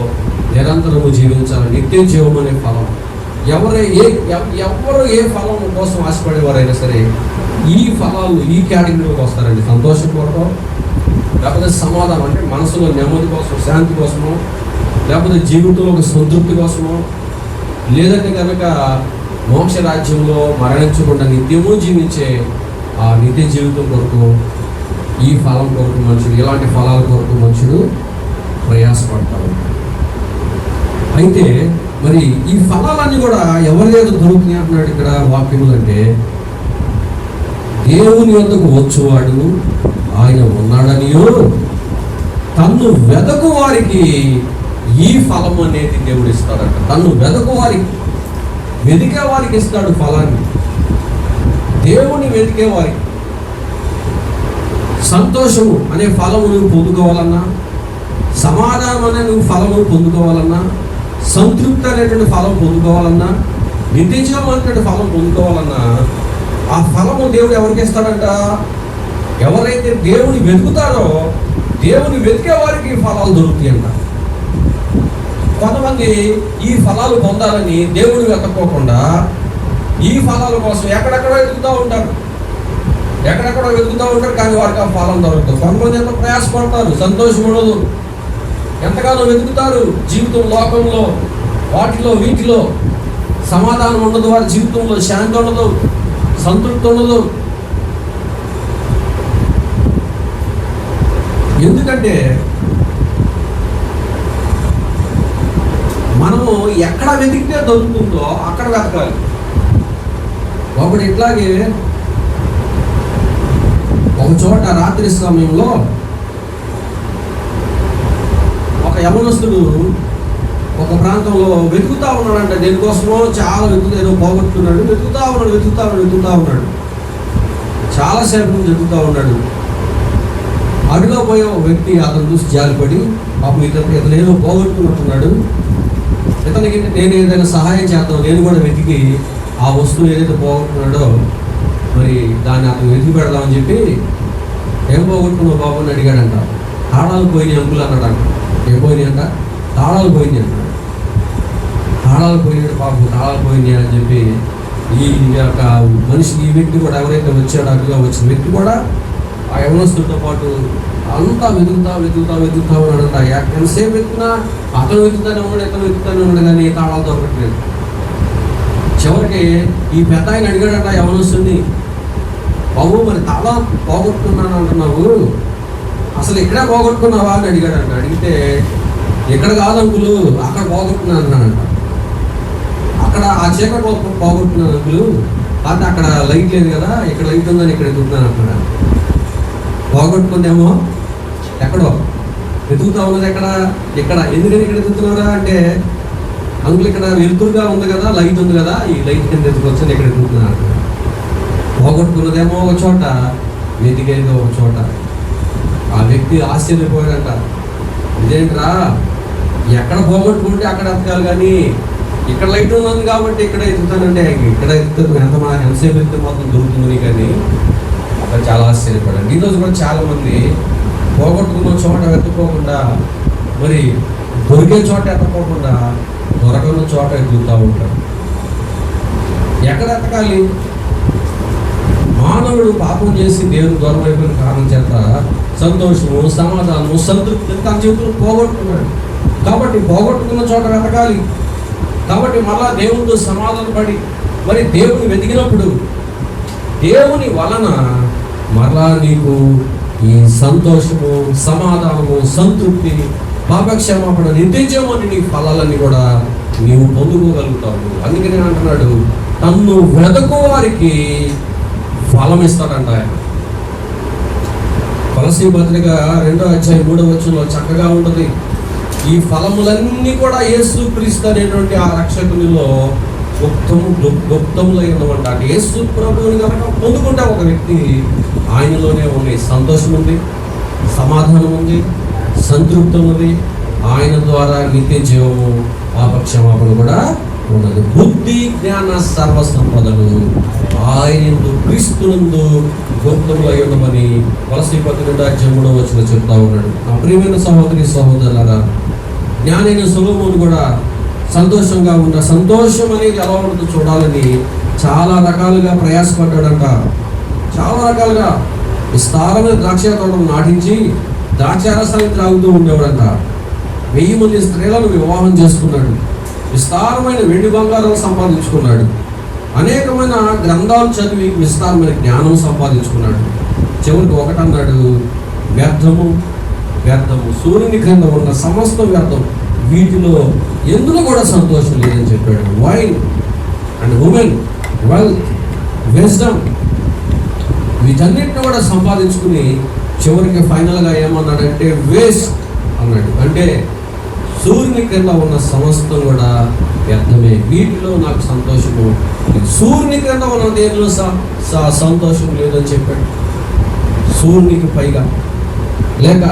నిరంతరము జీవించాలి, నిత్య జీవం అనే ఫలం. ఎవరు ఏ ఫలం కోసం ఆశపడేవారైనా సరే ఈ ఫలాలు ఈ కేటగిరీలోకి వస్తారండి. సంతోషం కొరకు, లేకపోతే సమాధానం అంటే మనసులో నెమ్మది కోసం, శాంతి కోసమో, లేకపోతే జీవితంలో ఒక సంతృప్తి కోసమో, లేదంటే కనుక మోక్ష రాజ్యంలో మరణించకుండా నిత్యము జీవించే ఆ నిత్య జీవితం కొరకు, ఈ ఫలం కొరకు మనుషుడు, ఇలాంటి ఫలాల కొరకు మనుషుడు ప్రయాసపడతారు. అయితే మరి ఈ ఫలాలన్నీ కూడా ఎవరి మీద దొరుకుతున్నాయి అంటున్నాడు ఇక్కడ వాక్యములు అంటే, దేవుని వద్దకు వచ్చేవాడు ఆయన ఉన్నాడనియో తన్ను వెదకు వారికి ఈ ఫలం అనేది దేవుడు ఇస్తాడట. తన్ను వెదకు వారికి, వెతికే వారికి ఇస్తాడు ఫలాన్ని. దేవుని వెతికే వారికి సంతోషము అనే ఫలము నువ్వు పొందుకోవాలన్నా, సమాధానం అనే నువ్వు ఫలము పొందుకోవాలన్నా, సంతృప్తి అనేటువంటి ఫలం పొందుకోవాలన్నా, నిత్యజీవం అనేటువంటి ఫలం పొందుకోవాలన్నా, ఆ ఫలము దేవుడు ఎవరికి ఇస్తాడంట? ఎవరైతే దేవుని వెతుకుతారో దేవుని వెతికే వారికి ఫలాలు దొరుకుతాయి అంట. కొంతమంది ఈ ఫలాలు పొందాలని దేవుడు వెతక్కోకుండా ఈ ఫలాల కోసం ఎక్కడెక్కడో వెతుకుతూ ఉంటారు, కానీ వారికి ఆ ఫలం దొరకదు. కొంతమంది ఎంత ప్రయాసపడతారు, సంతోషం ఉండదు, ఎంతగానో వెతుకుతారు, జీవితం లోకంలో వాటిలో వీటిలో సమాధానం ఉండదు, వారి జీవితంలో శాంతి ఉండదు, సంతృప్తి ఉండదు. ఎందుకంటే మనము ఎక్కడ వెతికితే దొరుకుతుందో అక్కడ వెతకాలి. ఒకటి ఇట్లాగే ఒక చోట రాత్రి సమయంలో ఒక యవనస్తుడు ఒక ప్రాంతంలో వెతుకుతా ఉన్నాడంట. దేనికోసమో చాలా ఏదో పోగొట్టుకున్నాడు. వెతుకుతా ఉన్నాడు. చాలాసేపు నుంచి వెతుకుతా ఉన్నాడు. అడుగులో పోయే ఒక వ్యక్తి అతను చూసి జాలిపడి, పాపం ఇతను ఏదో పోగొట్టుకున్నట్టున్నాడు, ఇతనికి నేను ఏదైనా సహాయం చేద్దాం, నేను కూడా వెతికి ఆ వస్తువు ఏదైతే పోగొట్టుకున్నాడో మరి దాన్ని అతను వెతికి పెడదామని చెప్పి, ఏం పోగొట్టుకున్నావు బాబు అని అడిగాడంట. తాళాలు పోయినాయి అంకులు అన్నాడంట. ఏం పోయినాయి అంట? తాళాలు పోయినాయి అన్నాడు. తాళాలు పోయినాడు పాపం, తాళాలు పోయినాయి అని చెప్పి ఈ యొక్క మనిషి, ఈ వ్యక్తి కూడా ఎవరైతే వచ్చాడో అటుగా వచ్చిన వ్యక్తి కూడా ఆ యవనస్తుడితో పాటు అంతా వెతుకుతా ఉన్నాడంట. ఎంతసేపు వెతుకున్నా అతను వెతుకుతానే ఉన్నాడు కానీ తాళాలు దొరకట్లేదు. చివరికి ఈ పెద్ద ఆయన అడిగాడంట యవనస్తుడిని, బాబు మరి తాళా పోగొట్టుకున్నాను అంటున్నావు, అసలు ఇక్కడే పోగొట్టుకున్నావా అని అడిగాడంట. అడిగితే ఇక్కడ కాదు అంకులు, అక్కడ పోగొట్టుకున్నాను అన్నాడంట. అక్కడ ఆ చీకట్లో పోగొట్టుకున్నాను అంకులు, అంటే అక్కడ లైట్ లేదు కదా, ఇక్కడ లైట్ ఉందని ఇక్కడ ఎదుగుతున్నాను అంటున్నాడు. పోగొట్టుకుందేమో ఎక్కడో, వెతుకుతా ఉన్నది ఇక్కడ ఎందుకని ఇక్కడ ఎదుగుతున్నారా అంటే, అంకులు ఇక్కడ వెలుతురుగా ఉంది కదా, లైట్ ఉంది కదా, ఈ లైట్ కింద ఎదుగుకొచ్చాను ఇక్కడ ఎదుగుతున్నాను అంటున్నాడు. పోగొట్టుకున్నదేమో ఒక చోట, వెతికేదో ఒక చోట. ఆ వ్యక్తి ఆశ్చర్యపోయాడంట. ఇదేంట్రా, ఎక్కడ పోగొట్టుకుంటే అక్కడ ఎతకాలి కానీ ఇక్కడ లైట్ ఉంది కాబట్టి ఇక్కడ ఎదుగుతానంటే ఇక్కడ ఎదుగుతాను, ఎంతసేపు ఎత్తే మొత్తం దొరుకుతుంది కానీ అక్కడ చాలా ఆశ్చర్యపడండి. ఈరోజు కూడా చాలామంది పోగొట్టుకున్న చోట వెతుక్కోకుండా, మరి దొరికే చోట ఎత్తకోకుండా దొరకని చోట ఎదుగుతూ ఉంటారు. ఎక్కడ ఎతకాలి? మానవుడు పాపం చేసి దేవుని దూరం అయిపోయిన కారణం చేత సంతోషము, సమాధానము, సంతృప్తి తన జీవితంలో పోగొట్టుకున్నాడు. కాబట్టి పోగొట్టుకున్న చోట వెతకాలి. కాబట్టి మళ్ళా దేవునితో సమాధాన పడి మరి దేవుని వెతికినప్పుడు దేవుని వలన మరలా నీకు ఈ సంతోషము, సమాధానము, సంతృప్తి, పాపక్షమాపణ, నిత్యజీవాన్ని నీ ఫలాలన్నీ కూడా నీవు పొందుకోగలుగుతావు. అందుకని అంటున్నాడు, తన్ను వెతకు వారికి ఫలం ఇస్తాడంట ఆయన. కొలసీ పత్రిక 2:3 చక్కగా ఉంటుంది. ఈ ఫలములన్నీ కూడా యేసు క్రీస్తు అనేటువంటి ఆ రక్షకునిలో గుప్తములై ఉన్నవంట. అంటే యేసు ప్రభువుని కనుక పొందుకుంటే ఒక వ్యక్తి ఆయనలోనే ఉన్నాయి. సంతోషం ఉంది, సమాధానం ఉంది, సంతృప్తి ఉన్నది. ఆయన ద్వారా నిత్య జీవము, పాపక్షమాపణ కూడా ఉన్నది. బుద్ధి, జ్ఞాన, సర్వ సంపదలు ఆయనందు క్రీస్తునందు గుప్తములై ఉండమని కొలసీ పత్రిక 2:3 చెప్తా ఉన్నాడు. నా ప్రియమైన సహోదరి సహోదరులారా, జ్ఞానైన సొలొమోను కూడా సంతోషంగా ఉన్న సంతోషం అనేది ఎలా ఉంటుందో చూడాలని చాలా రకాలుగా ప్రయాసపడ్డాడంట. చాలా రకాలుగా విస్తారమైన ద్రాక్ష తోటలు నాటించి ద్రాక్షారసాన్ని త్రాగుతూ ఉండేవాడంట. 1000 మంది స్త్రీలను వివాహం చేసుకున్నాడు. విస్తారమైన వెండి బంగారాలు సంపాదించుకున్నాడు. అనేకమైన గ్రంథాలు చదివి విస్తారమైన జ్ఞానం సంపాదించుకున్నాడు. చివరికి ఒకటన్నాడు, వ్యర్థము, సూర్యుని క్రింద ఉన్న సమస్త వ్యర్థం, వీటిలో ఎందులో కూడా సంతోషం లేదని చెప్పాడు. Wine and women, wealth, wisdom, వీటన్నిటిని కూడా సంపాదించుకుని చివరికి ఫైనల్గా ఏమన్నాడంటే వేస్ట్ అన్నాడు. అంటే సూర్యుని క్రింద ఉన్న సమస్తం కూడా వ్యర్థమే, వీటిలో నాకు సంతోషము, సూర్యుని క్రింద ఉన్న దేనిలో సంతోషం లేదని చెప్పాడు. సూర్యునికి పైగా లేక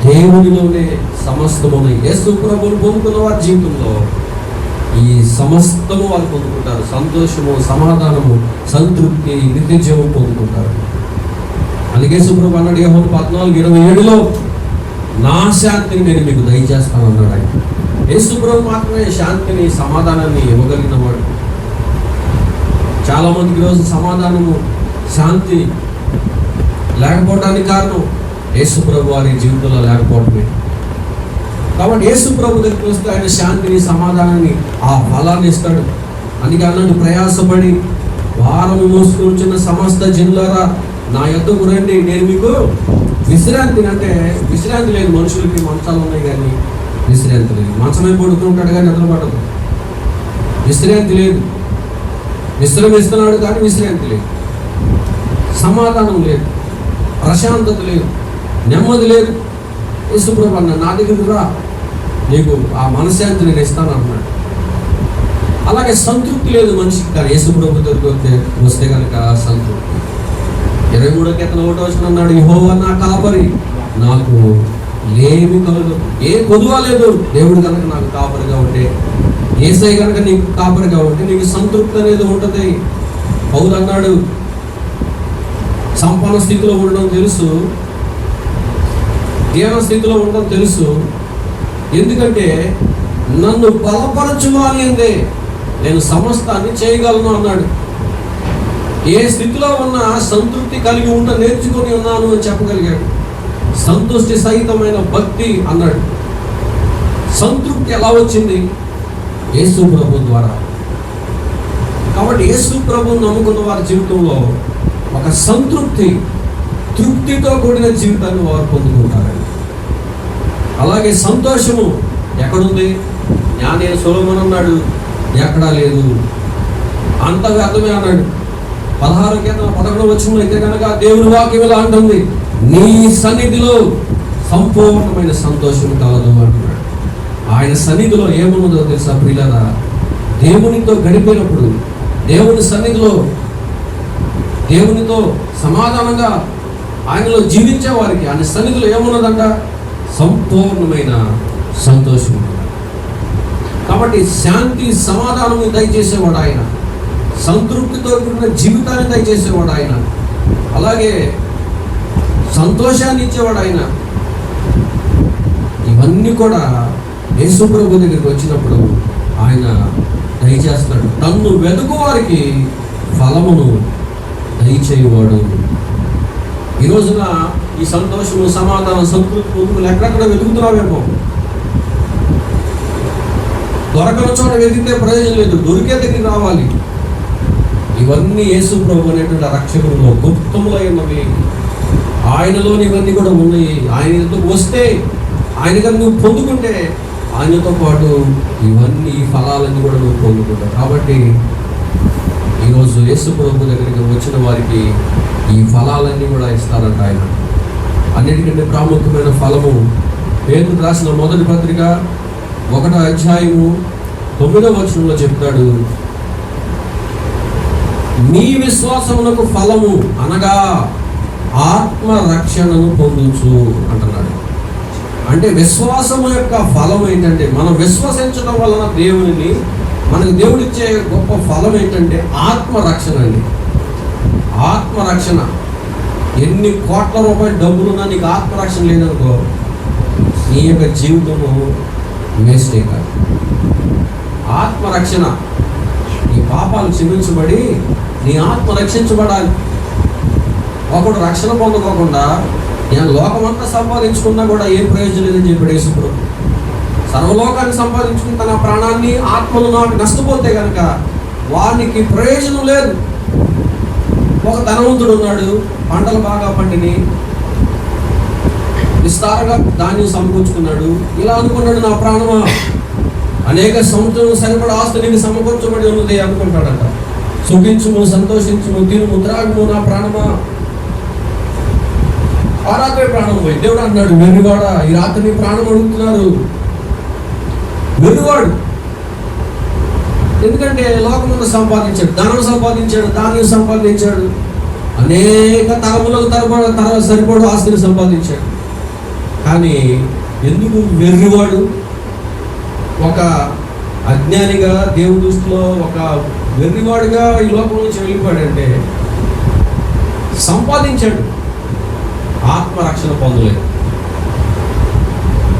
దేవునిలోనే సమస్తమున్నాయి. యేసు ప్రభువును పొందుకున్న వారి జీవితంలో ఈ సమస్తము వాళ్ళు పొందుకుంటారు. సంతోషము, సమాధానము, సంతృప్తి, నిత్యజీవం పొందుకుంటారు. అందుకే యేసుప్రభు అన్నాడు యోహాను 14:27లో, నా శాంతిని నేను మీకు దయచేస్తాను అన్నాడు ఆయన. యేసుప్రభు మాత్రమే శాంతిని, సమాధానాన్ని ఇవ్వగలిగిన వాడు. చాలామందికి ఈరోజు సమాధానము, శాంతి లేకపోవడానికి కారణం యేసుప్రభు వారి జీవితంలో లేకపోవడమే. కాబట్టి యేసుప్రభు దగ్గరికి వస్తే ఆయన శాంతిని, సమాధానాన్ని, ఆ ఫలాన్ని ఇస్తాడు. అందుకే అన్నాడు, ప్రయాసపడి భారము మోసుకొనిచున్న సమస్త జనులారా నా యొద్దకు రండి, నేను మీకు విశ్రాంతిని. అంటే విశ్రాంతి లేదు. మనుషులకి మంచాలు ఉన్నాయి కానీ విశ్రాంతి లేదు. మంచమే పడుకుంటాడు కానీ నిద్రపడదు. విశ్రాంతి లేదు. విశ్రమిస్తున్నాడు కానీ విశ్రాంతి లేదు. సమాధానం లేదు, ప్రశాంతత లేదు, నెమ్మది లేదు. యేసుప్రభు అన్నాడు, నా దగ్గరికి రా, నీకు ఆ మనశ్శాంతి నేను ఇస్తాను అన్నాడు. అలాగే సంతృప్తి లేదు మనిషికి, కానీ యేసుప్రభు దగ్గరికి వస్తే కనుక సంతృప్తి. 23:1 అన్నాడు, యెహోవా నా కాపరి, నాకు ఏమి కలగదు, ఏ కొదువ లేదు. దేవుడు కనుక నాకు కాపరిగా ఉంటే, యేసయ్య కనుక నీకు కాపరిగా ఉంటే నీకు సంతృప్తి అనేది ఉంటుంది. పౌలు అన్నాడు, సంపన్న స్థితిలో ఉండడం తెలుసు, దీన స్థితిలో ఉండడం తెలుసు, ఎందుకంటే నన్ను బలపరచువాని అందే నేను సమస్తాన్ని చేయగలను అన్నాడు. ఏ స్థితిలో ఉన్నా సంతృప్తి కలిగి ఉంట నేర్చుకొని ఉన్నాను అని చెప్పగలిగాడు. సంతుష్టి సహితమైన భక్తి అన్నాడు. సంతృప్తి ఎలా వచ్చింది? యేసు ప్రభు ద్వారా. కాబట్టి యేసు ప్రభువును నమ్ముకున్న వారి జీవితంలో ఒక సంతృప్తి, తృప్తితో కూడిన జీవితాన్ని వారు పొందుకుంటారు. అలాగే సంతోషము ఎక్కడుంది? జ్ఞానైన సొలొమోను అన్నాడు, ఎక్కడా లేదు, అంత వ్యర్థమే అన్నాడు. 16:11 అయితే కనుక దేవుని వాక్యం ఇలా అంటుంది, నీ సన్నిధిలో సంపూర్ణమైన సంతోషం కలదు అంటున్నాడు. ఆయన సన్నిధిలో ఏమున్నదో తెలుసా ప్రియులారా? దేవునితో గడిపినప్పుడు, దేవుని సన్నిధిలో దేవునితో సమాధానంగా ఆయనలో జీవించే వారికి ఆయన సన్నిధిలో ఏమున్నదంట? సంపూర్ణమైన సంతోషం. కాబట్టి శాంతి, సమాధానము దయచేసేవాడు ఆయన. సంతృప్తితో కూడిన జీవితాన్ని దయచేసేవాడు ఆయన. అలాగే సంతోషాన్ని ఇచ్చేవాడు ఆయన. ఇవన్నీ కూడా యేసు ప్రభు దగ్గరికి వచ్చినప్పుడు ఆయన దయచేస్తాడు. తన్ను వెతుకు వారికి ఫలమును దయచేయవాడు. ఈ రోజున ఈ సంతోషము, సమాధానం, సంతృప్తి పొందుకుని ఎక్కడెక్కడ వెతుకుతున్నావేమో. దొరకని చోట వెతికితే ప్రయోజనం లేదు, దొరికే దగ్గరికి రావాలి. ఇవన్నీ యేసు ప్రభు అనేటువంటి రక్షకులలో గుప్తములో ఉన్నవి. ఆయనలోని ఇవన్నీ కూడా ఉన్నాయి. ఆయన ఎందుకు వస్తే, ఆయన కనుక నువ్వు పొందుకుంటే ఆయనతో పాటు ఇవన్నీ, ఈ ఫలాలన్నీ కూడా నువ్వు పొందుకుంటావు. కాబట్టి ఈరోజు యేసు ప్రభు దగ్గరికి వచ్చిన వారికి ఈ ఫలాలన్నీ కూడా ఇస్తారంట ఆయన. అన్నిటికంటే ప్రాముఖ్యమైన ఫలము పేతురు రాసిన మొదటి పత్రిక 1:9 చెప్తాడు, నీ విశ్వాసమునకు ఫలము అనగా ఆత్మ రక్షణను పొందుచు అంటున్నాడు. అంటే విశ్వాసము యొక్క ఫలం ఏంటంటే, మనం విశ్వసించడం వలన దేవునిని, మనకు దేవుడిచ్చే గొప్ప ఫలం ఏంటంటే ఆత్మరక్షణ అండి. ఆత్మరక్షణ. ఎన్ని కోట్ల రూపాయల డబ్బులున్నా నీకు ఆత్మరక్షణ లేదనుకో, నీ యొక్క జీవితము వేస్టే కాదు. ఆత్మరక్షణ, నీ పాపాలు క్షమించబడి నీ ఆత్మ రక్షించబడాలి. ఒకడు రక్షణ పొందుకోకుండా నేను లోకమంతా సంపాదించుకున్నా కూడా ఏం ప్రయోజనం లేదని చెప్పాడు యేసు ప్రభు. సర్వలోకాన్ని సంపాదించుకుని తన ప్రాణాన్ని, ఆత్మను నాకు నష్టపోతే కనుక వానికి ప్రయోజనం లేదు. ఒక ధనవంతుడు ఉన్నాడు, పంటలు బాగా పండిని, విస్తారంగా ధాన్యం సమకూర్చుకున్నాడు. ఇలా అనుకున్నాడు, నా ప్రాణమా అనేక సంవత్సరం సరిపడ ఆస్తి నీకు సమకూర్చబడి ఉన్నది అనుకుంటాడట. సుఖించుము, సంతోషించుము, తినుము, త్రాగుము నా ప్రాణమా. ఆ రాత్రి ప్రాణం పోయి దేవుడు అన్నాడు, వెర్రివాడ, ఈ రాత్రి నీ ప్రాణం అడుగుతున్నారు. వెర్రివాడు. ఎందుకంటే లోకమంతా సంపాదించాడు, ధనం సంపాదించాడు, ధాన్యం సంపాదించాడు, అనేక తరములకు సరిపడు ఆస్తిని సంపాదించాడు. కానీ ఎందుకు వెర్రివాడు? ఒక అజ్ఞానిగా దేవుని దృష్టిలో ఒక వెర్రివాడుగా ఈ లోకం నుంచి వెళ్ళిపోయాడంటే సంపాదించాడు, ఆత్మరక్షణ పొందలేదు.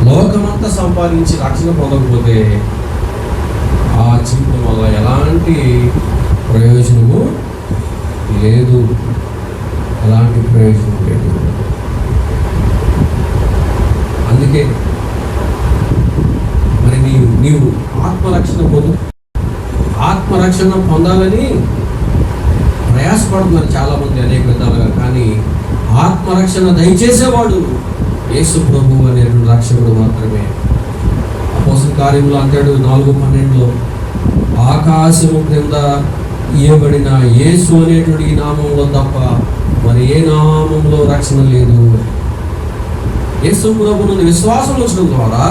లోకమంతా సంపాదించి రక్షణ పొందకపోతే ఆ జీవితం వల్ల ఎలాంటి ప్రయోజనము లేదు, ఎలాంటి ప్రయోజనం లేదు. అందుకే మరి నీవు ఆత్మరక్షణ పొందాలని ప్రయాసపడుతున్నారు చాలామంది అనేక విధాలుగా. కానీ ఆత్మరక్షణ దయచేసేవాడు యేసు ప్రభువు అనేటువంటి రక్షకుడు మాత్రమే. అపోస్తల కార్యములు అంటాడు 4:12, ఆకాశము క్రింద ఇవ్వబడిన యేసు అనేటువంటి ఈ నామంలో తప్ప మరి ఏ నామంలో రక్షణ లేదు. యేసు ప్రభువును విశ్వాసం ఉంచడం ద్వారా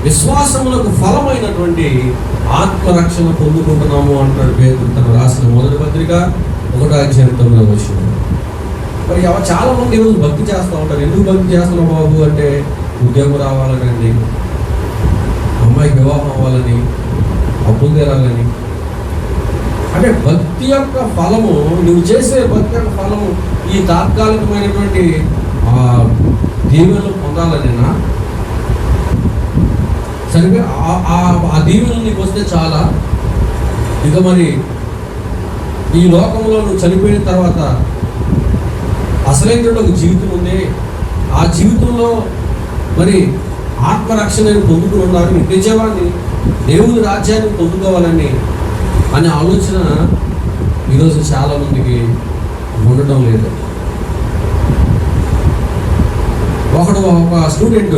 విశ్వాసములకు ఫలమైనటువంటి ఆత్మరక్షణ పొందుకుంటున్నాము అంటాడు పేతురు తను రాసిన మొదటి పత్రిక 1:9. మరి చాలా మంది ఈరోజు భక్తి చేస్తూ ఉంటారు. ఎందుకు భక్తి చేస్తున్నావు బాబు అంటే ఉద్యోగం రావాలనండి, అమ్మాయికి వివాహం అవ్వాలని, అప్పులు తీరాలని. అంటే భక్తి యొక్క ఫలము, నువ్వు చేసే భక్తి యొక్క ఫలము ఈ తాత్కాలికమైనటువంటి దీవెనలు పొందాలనేనా? సరిగ్గా ఆ దీవెనలు నీకు వస్తే చాలా. ఇక మరి ఈ లోకంలో నువ్వు చనిపోయిన తర్వాత అసలైనటువంటి ఒక జీవితం ఉంది. ఆ జీవితంలో మరి ఆత్మరక్షణ పొందుకుని ఉన్నారు, నిత్యజీవాన్ని, దేవుని రాజ్యాన్ని పొందుకోవాలని అనే ఆలోచన ఈరోజు చాలా మందికి ఉండటం లేదు. ఒక స్టూడెంట్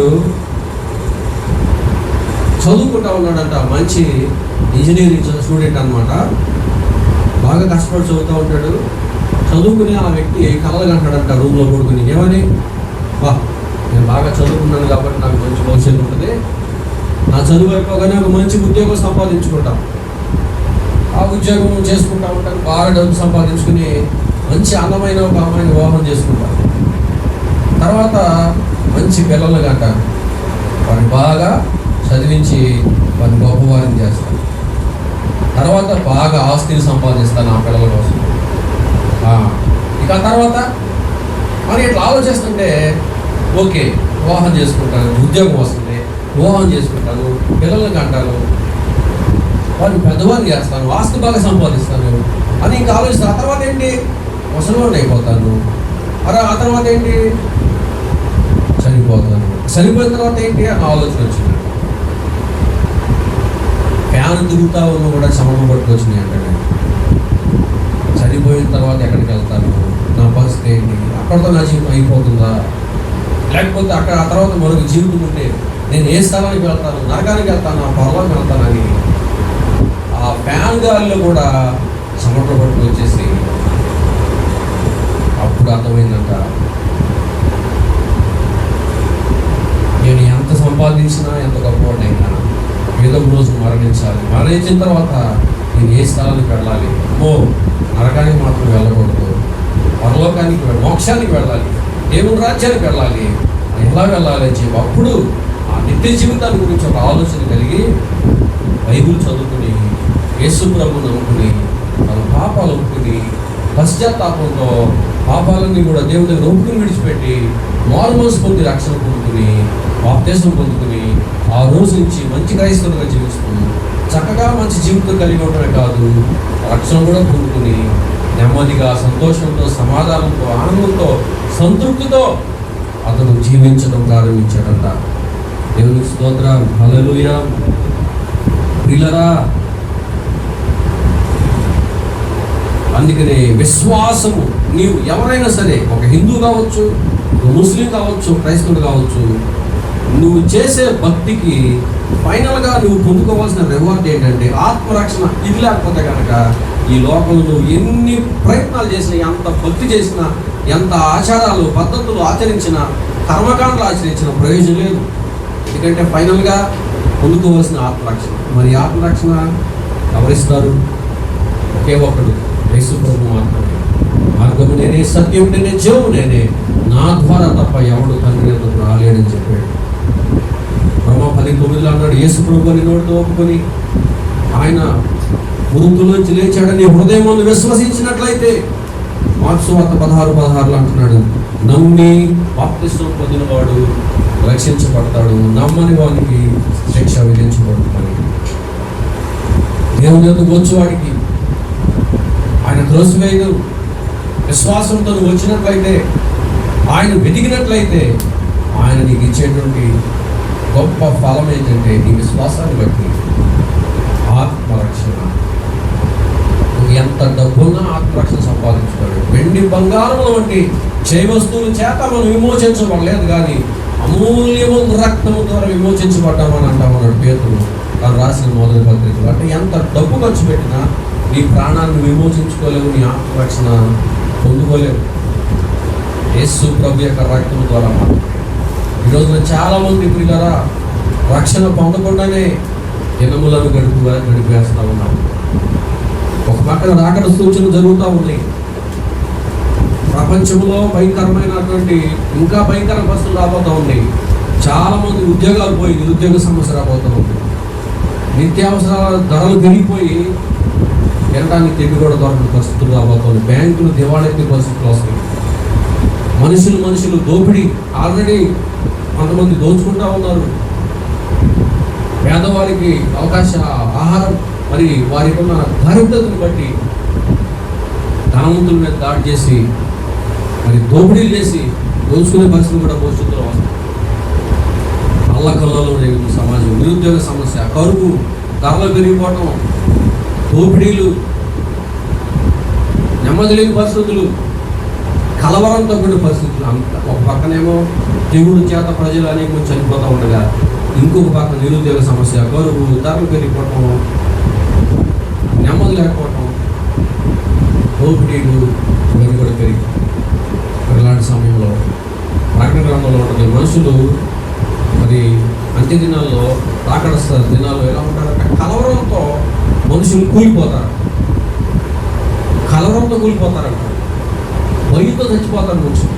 చదువుకుంటా ఉన్నాడంట, మంచి ఇంజనీరింగ్ స్టూడెంట్ అనమాట. బాగా కష్టపడి చదువుతూ ఉంటాడు. చదువుకుని ఆ వ్యక్తి కలలు కంటాడంట రూమ్లో పడుకుని. ఏమని? నేను బాగా చదువుకున్నాను కాబట్టి నాకు మంచి భవిష్యత్తు ఉంటుంది, నా చదువు అయిపోగానే ఒక మంచి ఉద్యోగం సంపాదించుకుంటాం, ఆ ఉద్యోగం చేసుకుంటా ఉంటాను, బాగా డబ్బు సంపాదించుకుని మంచి అందమైన ఒక అమ్మాయిని వివాహం చేసుకుంటాను. తర్వాత మంచి పిల్లలు కంటారు, వారిని బాగా చదివించి వారిని గొప్పవారిని చేస్తాను. తర్వాత బాగా ఆస్తిని సంపాదిస్తాను ఆ పిల్లల కోసం. ఇక తర్వాత మరి ఇట్లా ఆలోచిస్తుంటే ఓకే వివాహం చేసుకుంటాను, ఉద్యోగం వస్తుంది, వివాహం చేసుకుంటాను, పిల్లలకి అంటాను, వారిని పెద్దవారిని చేస్తాను, ఆస్తి బాగా సంపాదిస్తాను అని ఇంకా ఆలోచిస్తాను. ఆ తర్వాత ఏంటి? ముసలివాడిని అయిపోతాను. ఆ తర్వాత ఏంటి? చనిపోతాను. చనిపోయిన తర్వాత ఏంటి అని ఆలోచన వచ్చింది. ఫ్యాన్ తిరుగుతా ఉన్నా కూడా చెమట పట్టుకొచ్చినాయి అంటే చనిపోయిన తర్వాత ఎక్కడికి వెళ్తాను, నా పరిస్థితి ఏంటి, అక్కడితో నా జీవితం అయిపోతుందా, లేకపోతే అక్కడ ఆ తర్వాత మరొక జీవితం ఉంటే నేను ఏ స్థలానికి వెళ్తాను, నరకానికి వెళ్తాను, ఆ పర్వానికి వెళ్తానని ఆ ఫ్యాన్ గాలిలో కూడా చెమట పట్టుకొచ్చేసి అప్పుడు అర్థమైందంట, నేను ఎంత సంపాదించినా ఎంత గొప్పవాడైనా ఏదో ఒక రోజు మరణించాలి, మరణించిన తర్వాత నేను ఏ స్థలానికి వెళ్ళాలి, నరకానికి మాత్రం వెళ్ళకూడదు, పరలోకానికి మోక్షానికి వెళ్ళాలి, దేవుని రాజ్యానికి వెళ్ళాలి, ఎలా వెళ్ళాలి అని చెప్పి అప్పుడు ఆ నిత్య జీవితాన్ని గురించి ఒక ఆలోచన కలిగి బైబిల్ చదువుకుని యేసు ప్రభువుని నమ్ముకుని తన పాపాలు ఒప్పుకుని పశ్చాత్తాపంతో పాపాలన్నీ కూడా దేవుని దగ్గర ఒప్పుకుని విడిచిపెట్టి మారుమనసు పొంది రక్షణ పొందుకుని బాప్తిసం పొందుకుని ఆ రోజు నుంచి మంచి క్రైస్తవులుగా జీవిస్తూ చక్కగా మంచి జీవితం కలిగి ఉండడమే కాదు, రక్షణ కూడా పొందుకుని నెమ్మదిగా సంతోషంతో సమాధానంతో ఆనందంతో సంతృప్తితో అతను జీవించడం ప్రారంభించాడంట. దేవునికి స్తోత్రం, హల్లెలూయా. ప్రియులారా, అందుకనే విశ్వాసము, నీవు ఎవరైనా సరే, ఒక హిందూ కావచ్చు, ముస్లిం కావచ్చు, క్రైస్తవుడు కావచ్చు, నువ్వు చేసే భక్తికి ఫైనల్గా నువ్వు పొందుకోవాల్సిన రివార్డ్ ఏంటంటే ఆత్మరక్షణ. ఇది లేకపోతే కనుక ఈ లోకంలో నువ్వు ఎన్ని ప్రయత్నాలు చేసినా, ఎంత భక్తి చేసినా, ఎంత ఆచారాలు పద్ధతులు ఆచరించినా, కర్మకాండలు ఆచరించిన ప్రయోజనం లేదు. ఎందుకంటే ఫైనల్గా పొందుకోవాల్సిన ఆత్మరక్షణ. మరి ఆత్మరక్షణ ఎవరిస్తారు? ఒకే ఒకడు, యేసు ప్రభువు మాత్రమే. మార్గము నేనే, సత్యం నేనే, జీవము నేనే, నా ద్వారా తప్ప ఎవడు తండ్రి యొద్దకు రాలేడని చెప్పాడు. బ్రహ్మ 10:9 అన్నాడు, యేసు ప్రభువుని నోటితో ఒప్పుకొని ఆయన మృతుల్లోంచి లేచాడని హృదయం విశ్వసించినట్లయితే మార్క్సు వార్త 16:16 అంటున్నాడు, నమ్మి బాప్తిస్మం పొందినవాడు రక్షించబడతాడు, నమ్మని వానికి శిక్ష విధించబడుతుంది. దేవుని యొద్దకు వచ్చేవాడికి ఆయన త్రోసివేయదు. విశ్వాసంతో నువ్వు వచ్చినట్లయితే, ఆయన వెతికినట్లయితే ఆయన నీకు ఇచ్చేటువంటి గొప్ప ఫలం ఏంటంటే నీ విశ్వాసాన్ని బట్టి ఆత్మరక్షణ. నువ్వు ఎంత డబ్బున్నా ఆత్మరక్షణ సంపాదించుకోడు. వెండి బంగారముల వంటి చేయ వస్తువుల చేత మనం విమోచించబడలేదు, కానీ అమూల్యము రక్తము ద్వారా విమోచించబడ్డామని అంటామన్నాడు పేతురు తను రాసిన మొదటి పత్రికలు. అంటే ఎంత డబ్బు ఖర్చు పెట్టినా నీ ప్రాణాన్ని విమోచించుకోలేవు, నీ ఆత్మరక్షణ పొందుకోలేవు. యేసు ప్రభు యొక్క రక్తం ద్వారా మాత్రమే. ఈరోజున చాలామంది ప్రియులారా రక్షణ పొందకుండానే దినములను గడిపేస్తూ ఉన్నాము. ఒక పక్కన రాకడ సూచనలు జరుగుతూ ఉన్నాయి. ప్రపంచంలో భయంకరమైనటువంటి ఇంకా భయంకర పరిస్థితులు రాబోతూ ఉన్నాయి. చాలామంది ఉద్యోగాలు పోయి నిరుద్యోగ సమస్య రాబోతూ ఉంది. నిత్యావసరాల ధరలు పెరిగిపోయి తినడానికి తిండి కూడా దొరకని పరిస్థితులు రాబోతుంది. బ్యాంకులు దివాళెత్తే పరిస్థితులు వస్తాయి. మనుషులు దోపిడీ ఆల్రెడీ కొంతమంది దోచుకుంటూ ఉన్నారు. పేదవారికి ఆహారం మరి వారికి ఉన్న దరిద్రతను బట్టి ధనవంతుల మీద దాడి చేసి మరి దోపిడీలు చేసి దోచుకునే పరిస్థితులు కూడా భవిష్యత్తులో వస్తాయి. అల్లకల్లలో ఉండే సమాజం, నిరుద్యోగ సమస్య, కరువు, ధరలు పెరిగిపోవటం, దోపిడీలు, నెమ్మది లేని పరిస్థితులు, కలవరంతో కూడిన పరిస్థితులు. ఒక పక్కనేమో దేవుడి చేత ప్రజలు అనేక చనిపోతూ ఉండగా, ఇంకొక పక్క నిరుద్యోగ సమస్య, కరువు, ధరలు పెరిగిపోవటం, నెమ్మది లేకపోవటం, దోపిడీలు ఇవన్నీ కూడా పెరిగి ఇలాంటి సమయంలో ప్రకటన గ్రంథంలో ఉంటుంది, మనుషులు మరి అంత్య దినాల్లో రాకడ దినాల్లో ఎలా ఉంటారంటే కలవరంతో మనుషులు కూలిపోతారు. కలవరంతో కూలిపోతారంట, భయంతో చచ్చిపోతారు మనుషులు.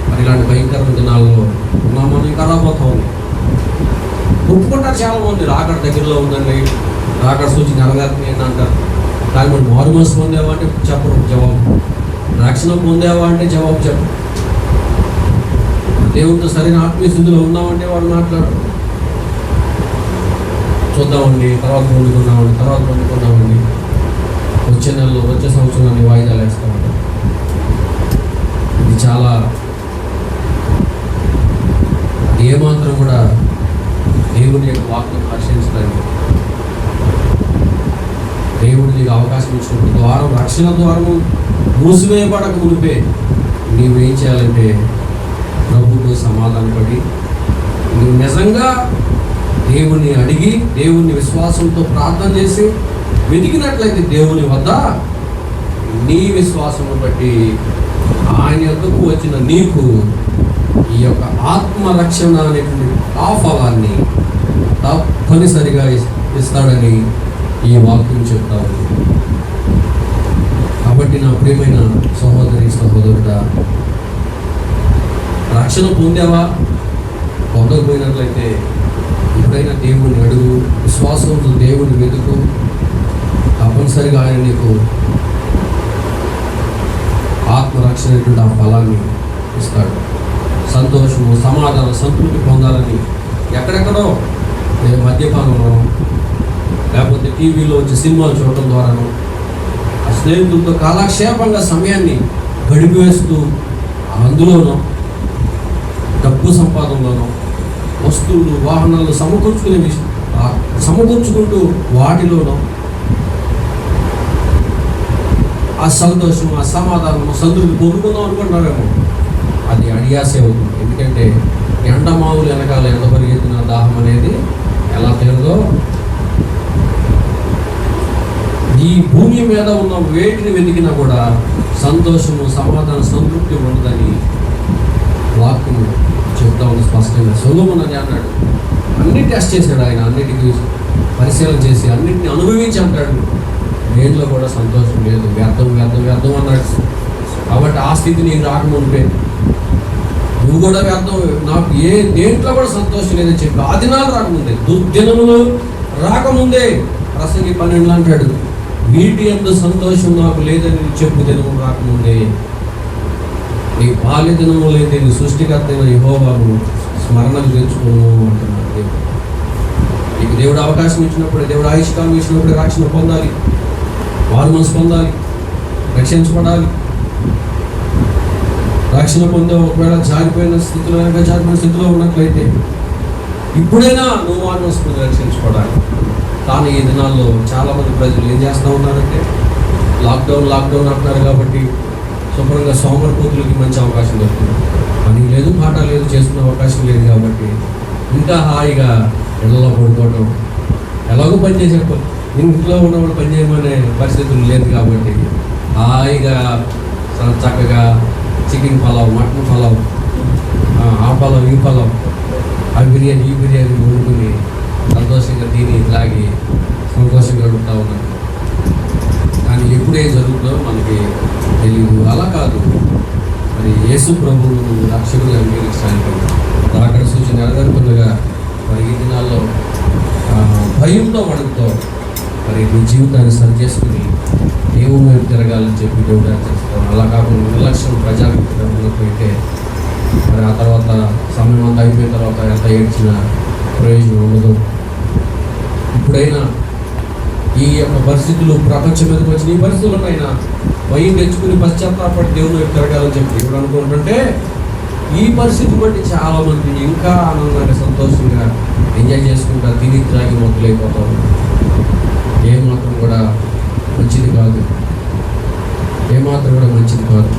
మరి ఇలాంటి భయంకరమైన దినాల్లో మనం ఇంకా రాబోతా ఉంది. ఒప్పుకుంటారు చాలామంది, రాకడ దగ్గరలో ఉందండి, రాకడ సూచన నెరవేరుతుంది అంటారు. కానీ మనం మారు మనసు పొందేవా అంటే చెప్పరు జవాబు, రక్షణ పొందేవా అంటే జవాబు చెప్పరు. దేవుడితో సరైన ఆత్మీయ స్థితిలో ఉన్నామంటే వాడు మాట్లాడరు. చూద్దామండి, తర్వాత పొందుకున్నామండి, వచ్చే నెలలో వచ్చే సంవత్సరాన్ని వాయిదాలు వేస్తూ ఉంటాం. ఇది చాలా ఏమాత్రం కూడా దేవుని యొక్క వాక్యం హర్షించడానికి దేవుడు నీకు అవకాశం ఇచ్చినప్పుడు ద్వారం, రక్షణ ద్వారము మూసివేయబడక మునిపే నీవేం చేయాలంటే ప్రభుతో సమాధానపడి నువ్వు నిజంగా దేవుని అడిగి దేవుని విశ్వాసంతో ప్రార్థన చేసి వెతికినట్లయితే దేవుని వద్ద నీ విశ్వాసమును బట్టి ఆయన యొద్దకు వచ్చిన నీకు ఈ యొక్క ఆత్మరక్షణ అనేటువంటి ఆ ఫలాన్ని తప్పనిసరిగా ఇస్తాడని ఈ వాక్యం చెప్తా ఉంది. కాబట్టి నా ప్రియమైన సహోదరుడా, రక్షణ పొందావా? పొందకపోయినట్లయితే ఎప్పుడైనా దేవుని అడుగు, విశ్వాసంతో దేవుని వెతుకు, తప్పనిసరిగా ఆయన నీకు ఆత్మరక్షణ ఆ ఫలాన్ని ఇస్తాడు. సంతోషము, సమాధానం, సంతృప్తి పొందాలని ఎక్కడెక్కడో మద్యపానంలో లేకపోతే టీవీలో వచ్చే సినిమాలు చూడటం ద్వారానో ఆ స్నేహితులతో కాలక్షేపంగా సమయాన్ని గడిపివేస్తూ అందులోనో డబ్బు సంపాదనలోనో వస్తువులు, వాహనాలు సమకూర్చుకుంటూ వాటిలోనో ఆ సంతోషం, ఆ సమాధానం, సంతృప్తి పొందుకుందాం అనుకుంటున్నారేమో. అది అడియాసే అవుతుంది. ఎందుకంటే ఎండమావులు వెనకాల ఎంత పరిగెత్తిన దాహం అనేది ఎలా తీరదో, ఈ భూమి మీద ఉన్న వేటిని వెతికినా కూడా సంతోషము, సమాధానం, సంతృప్తి ఉండదని వాక్యము చెప్తా ఉంది స్పష్టంగా. సొలొమోను అని అన్నాడు, అన్ని టెస్ట్ చేశాడు ఆయన, అన్నిటికీ పరిశీలన చేసి అన్నింటిని అనుభవించి అంటాడు, దేంట్లో కూడా సంతోషం లేదు, వ్యర్థం అన్నాడు. కాబట్టి ఆ స్థితి నీకు రాకముందే నువ్వు కూడా వ్యర్థం, నాకు దేంట్లో కూడా సంతోషం లేదని చెప్పి ఆ దినాలు రాకముందే దుర్దినములు రాకముందే ప్రసంగి 12 అంటాడు, వీటి యందు సంతోషం నాకు లేదని చెప్పు దినము రాకముందే నీ బాల్య దినములైతే నీ సృష్టికర్త అయిన యెహోవాను స్మరణకు తెచ్చుకోను అంటున్నాడు దేవుడు. నీకు దేవుడు అవకాశం ఇచ్చినప్పుడు, దేవుడు ఆయుష్కాలం ఇచ్చినప్పుడు రక్షణ పొందాలి, వారు మనసు పొందాలి, రక్షించబడాలి. రక్షణ పొందే ఒకవేళ జారిపోయిన స్థితిలో ఉన్నట్లయితే ఇప్పుడైనా నువ్వు వారు మనసు రక్షించబడాలి. కానీ ఈ దినాల్లో చాలామంది ప్రజలు ఏం చేస్తూ ఉన్నారంటే లాక్డౌన్ అంటున్నారు కాబట్టి శుభ్రంగా సోమరిపోతులకి మంచి అవకాశం దొరుకుతుంది. పని లేదు, మాట లేదు, చేసుకునే అవకాశం లేదు కాబట్టి ఇంకా హాయిగా ఇళ్లలో పడుకోవడం, ఎలాగో పని చేసేప్పుడు ఇంట్లో ఉన్నప్పుడు పని చేయమనే పరిస్థితులు లేదు కాబట్టి హాయిగా చక్కగా చికెన్ పలావ్, మటన్ పలావ్, ఆ పలావ్, ఈ పలావ్, ఆ బిర్యానీ, ఈ బిర్యానీ వండుకుని సంతోషంగా తిని తాగి సంతోషంగా గడుపుతూ ఉన్నారు. కానీ ఎప్పుడు ఏం జరుగుతుందో మనకి తెలియదు. అలా కాదు, మరి యేసు ప్రభువును రక్షకుడిగా అంగీకరించడానికి అక్కడ సూచన నెరవేరుతుండగా మరి ఈ దినాల్లో భయంతో వణుకుతో మరి నీ జీవితాన్ని సరి చేసుకుని దేవుని వైపు తిరగాలని చెప్పి దేవుడు చేస్తాను. అలా కాకుండా నిర్లక్ష్యం ప్రజాభిప్రాయం ఉన్నట్లయితే మరి ఆ తర్వాత సమయం అంతా అయిపోయిన తర్వాత ఎంత ఏడ్చినా ప్రయోజనం ఉండదు. ఇప్పుడైనా ఈ యొక్క పరిస్థితులు ప్రపంచం మీదకి వచ్చిన ఈ పరిస్థితులపైన భయం తెచ్చుకుని పశ్చాత్తాపడి దేవుని వైపు తిరగాలని చెప్పి దేవుడు అనుకుంటుంటే ఈ పరిస్థితి బట్టి చాలామంది ఇంకా ఆనందంగా సంతోషంగా ఎంజాయ్ చేసుకుంటా తిని త్రాగి మొదలైపోతారు. ఏమాత్రం కూడా మంచిది కాదు, ఏమాత్రం కూడా మంచిది కాదు.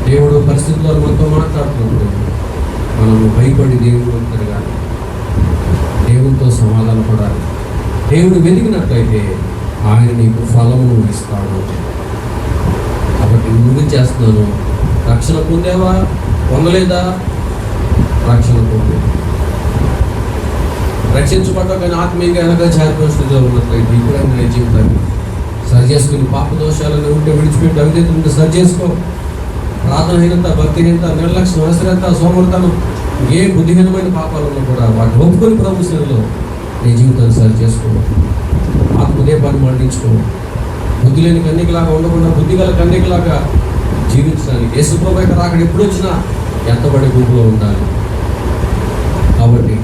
దేవుడు పరిస్థితుల్లో మనతో మాట్లాడుతున్నప్పుడు మనము భయపడి దేవుడు తిరగాలి, దేవునితో సమాధానపడాలి. దేవుడు వెతికినట్లయితే ఆయన నీకు ఫలమును ఇస్తాడు. కాబట్టి నువ్వు చేస్తున్నాను, రక్షణ పొందేవా, పొందలేదా? రక్షణ పొందే రక్షించబడ్డా కానీ ఆత్మీయంగా వెనక జారిపోయిన స్థితిలో ఉన్నట్లయితే ఇప్పుడైనా నీ జీవితాన్ని సరి చేసుకుని పాప దోషాలను ఉంటే విడిచిపెట్టి అవిధేత ఉంటే సరి చేసుకో. ప్రార్థనహీనత, భక్తిహీనత, నిర్లక్ష్యం, అవసరత, సోమర్తనం, ఏ బుద్ధిహీనమైన పాపాలు ఉన్నా కూడా వాటిని ఒప్పుకొని ప్రభు స్థితిలో నీ జీవితాన్ని సరి చేసుకో. ఆత్మదీపాన్ని మండించుకో. బుద్ధి లేని కన్యకలాగా ఉండకుండా బుద్ధి గల కన్యకలాగా జీవించడానికి యేసుప్రభు యొక్క రాకడ ఎప్పుడు వచ్చినా ఎత్తబడే గుంపులో ఉండాలి. కాబట్టి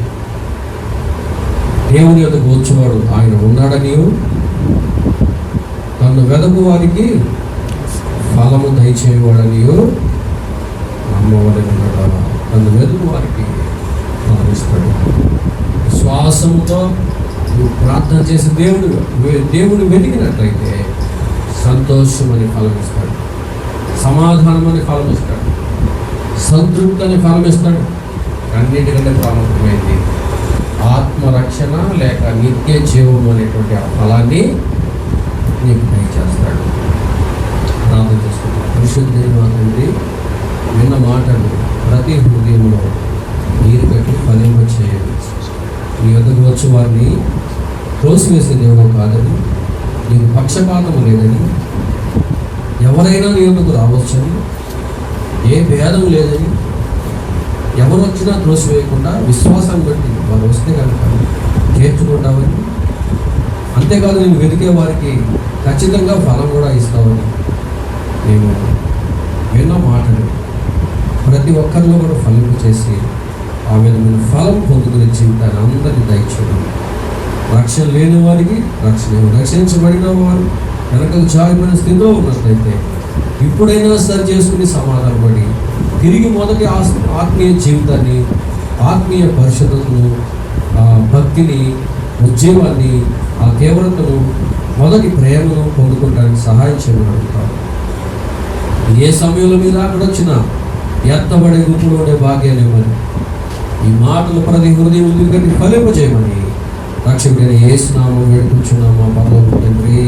దేవుని యొద్దకు వచ్చేవాడు ఆయన ఉన్నాడని, తను వెదకు వారికి ఫలము దయచేయవాడని నమ్మవాడని ఉన్నాడు. తను వెదకు వారికి ఫలమిస్తాడు. విశ్వాసంతో నువ్వు ప్రార్థన చేసి దేవుడు వెతికినట్లయితే సంతోషం అని ఫలం ఇస్తాడు, సమాధానం అని ఫలం ఇస్తాడు, సంతృప్తి అని ఫలం ఇస్తాడు. అన్నిటికంటే ప్రాముఖ్యమైనది ఆత్మరక్షణ లేక నిత్య జీవం అనేటువంటి ఆ ఫలాన్ని నీకు దయచేస్తాడు. ప్రార్థన చేసుకుంటాం. పరిశుద్ధ తండ్రి, విన్న మాటలు ప్రతి హృదయంలో నీరు పెట్టి ఫలింప చేయండి. నీ వద్దకు వచ్చి వారిని త్రోసివేసే దేవుడు కాదని, నీకు పక్షపాతం లేదని, ఎవరైనా నీ వద్దకు రావచ్చని, ఏ భేదం లేదని, ఎవరు వచ్చినా త్రోసివేయకుండా విశ్వాసాన్ని బట్టి వారు వస్తే కనుక చేర్చుకుంటామని, అంతేకాదు నేను వెతికే వారికి ఖచ్చితంగా ఫలం కూడా ఇస్తామని నేను విన్న మాటలు ప్రతి ఒక్కరిలో కూడా ఫలింపు చేసి ఆ విధమైన ఫలం పొందుకునే జీవితాన్ని అందరికీ దయచేయడం. రక్షణ లేని వారికి రక్షణ, రక్షించబడిన వారు వెనకకు జారిపోయిన స్థితిలో ఉన్నట్లయితే ఇప్పుడైనా సరి చేసుకుని సమాధానపడి తిరిగి మొదటి ఆత్మీయ జీవితాన్ని, ఆత్మీయ పరిశుద్ధతను, భక్తిని, ఉద్యమాన్ని, ఆ తీవ్రతను, మొదటి ప్రేమను పొందుకోవడానికి సహాయం చేయమని అడుగుతారు. ఏ సమయంలో మీరు అక్కడ వచ్చినా ఎత్తబడే గుంపులో ఉండే భాగ్యాలేమని ఈ మాటలు ప్రతి హృదయం తిరిగి ఫలింపజేయమని రక్షకుడైన యేసు నామములో వేడుకుంటున్నాము పరలోకపు తండ్రి.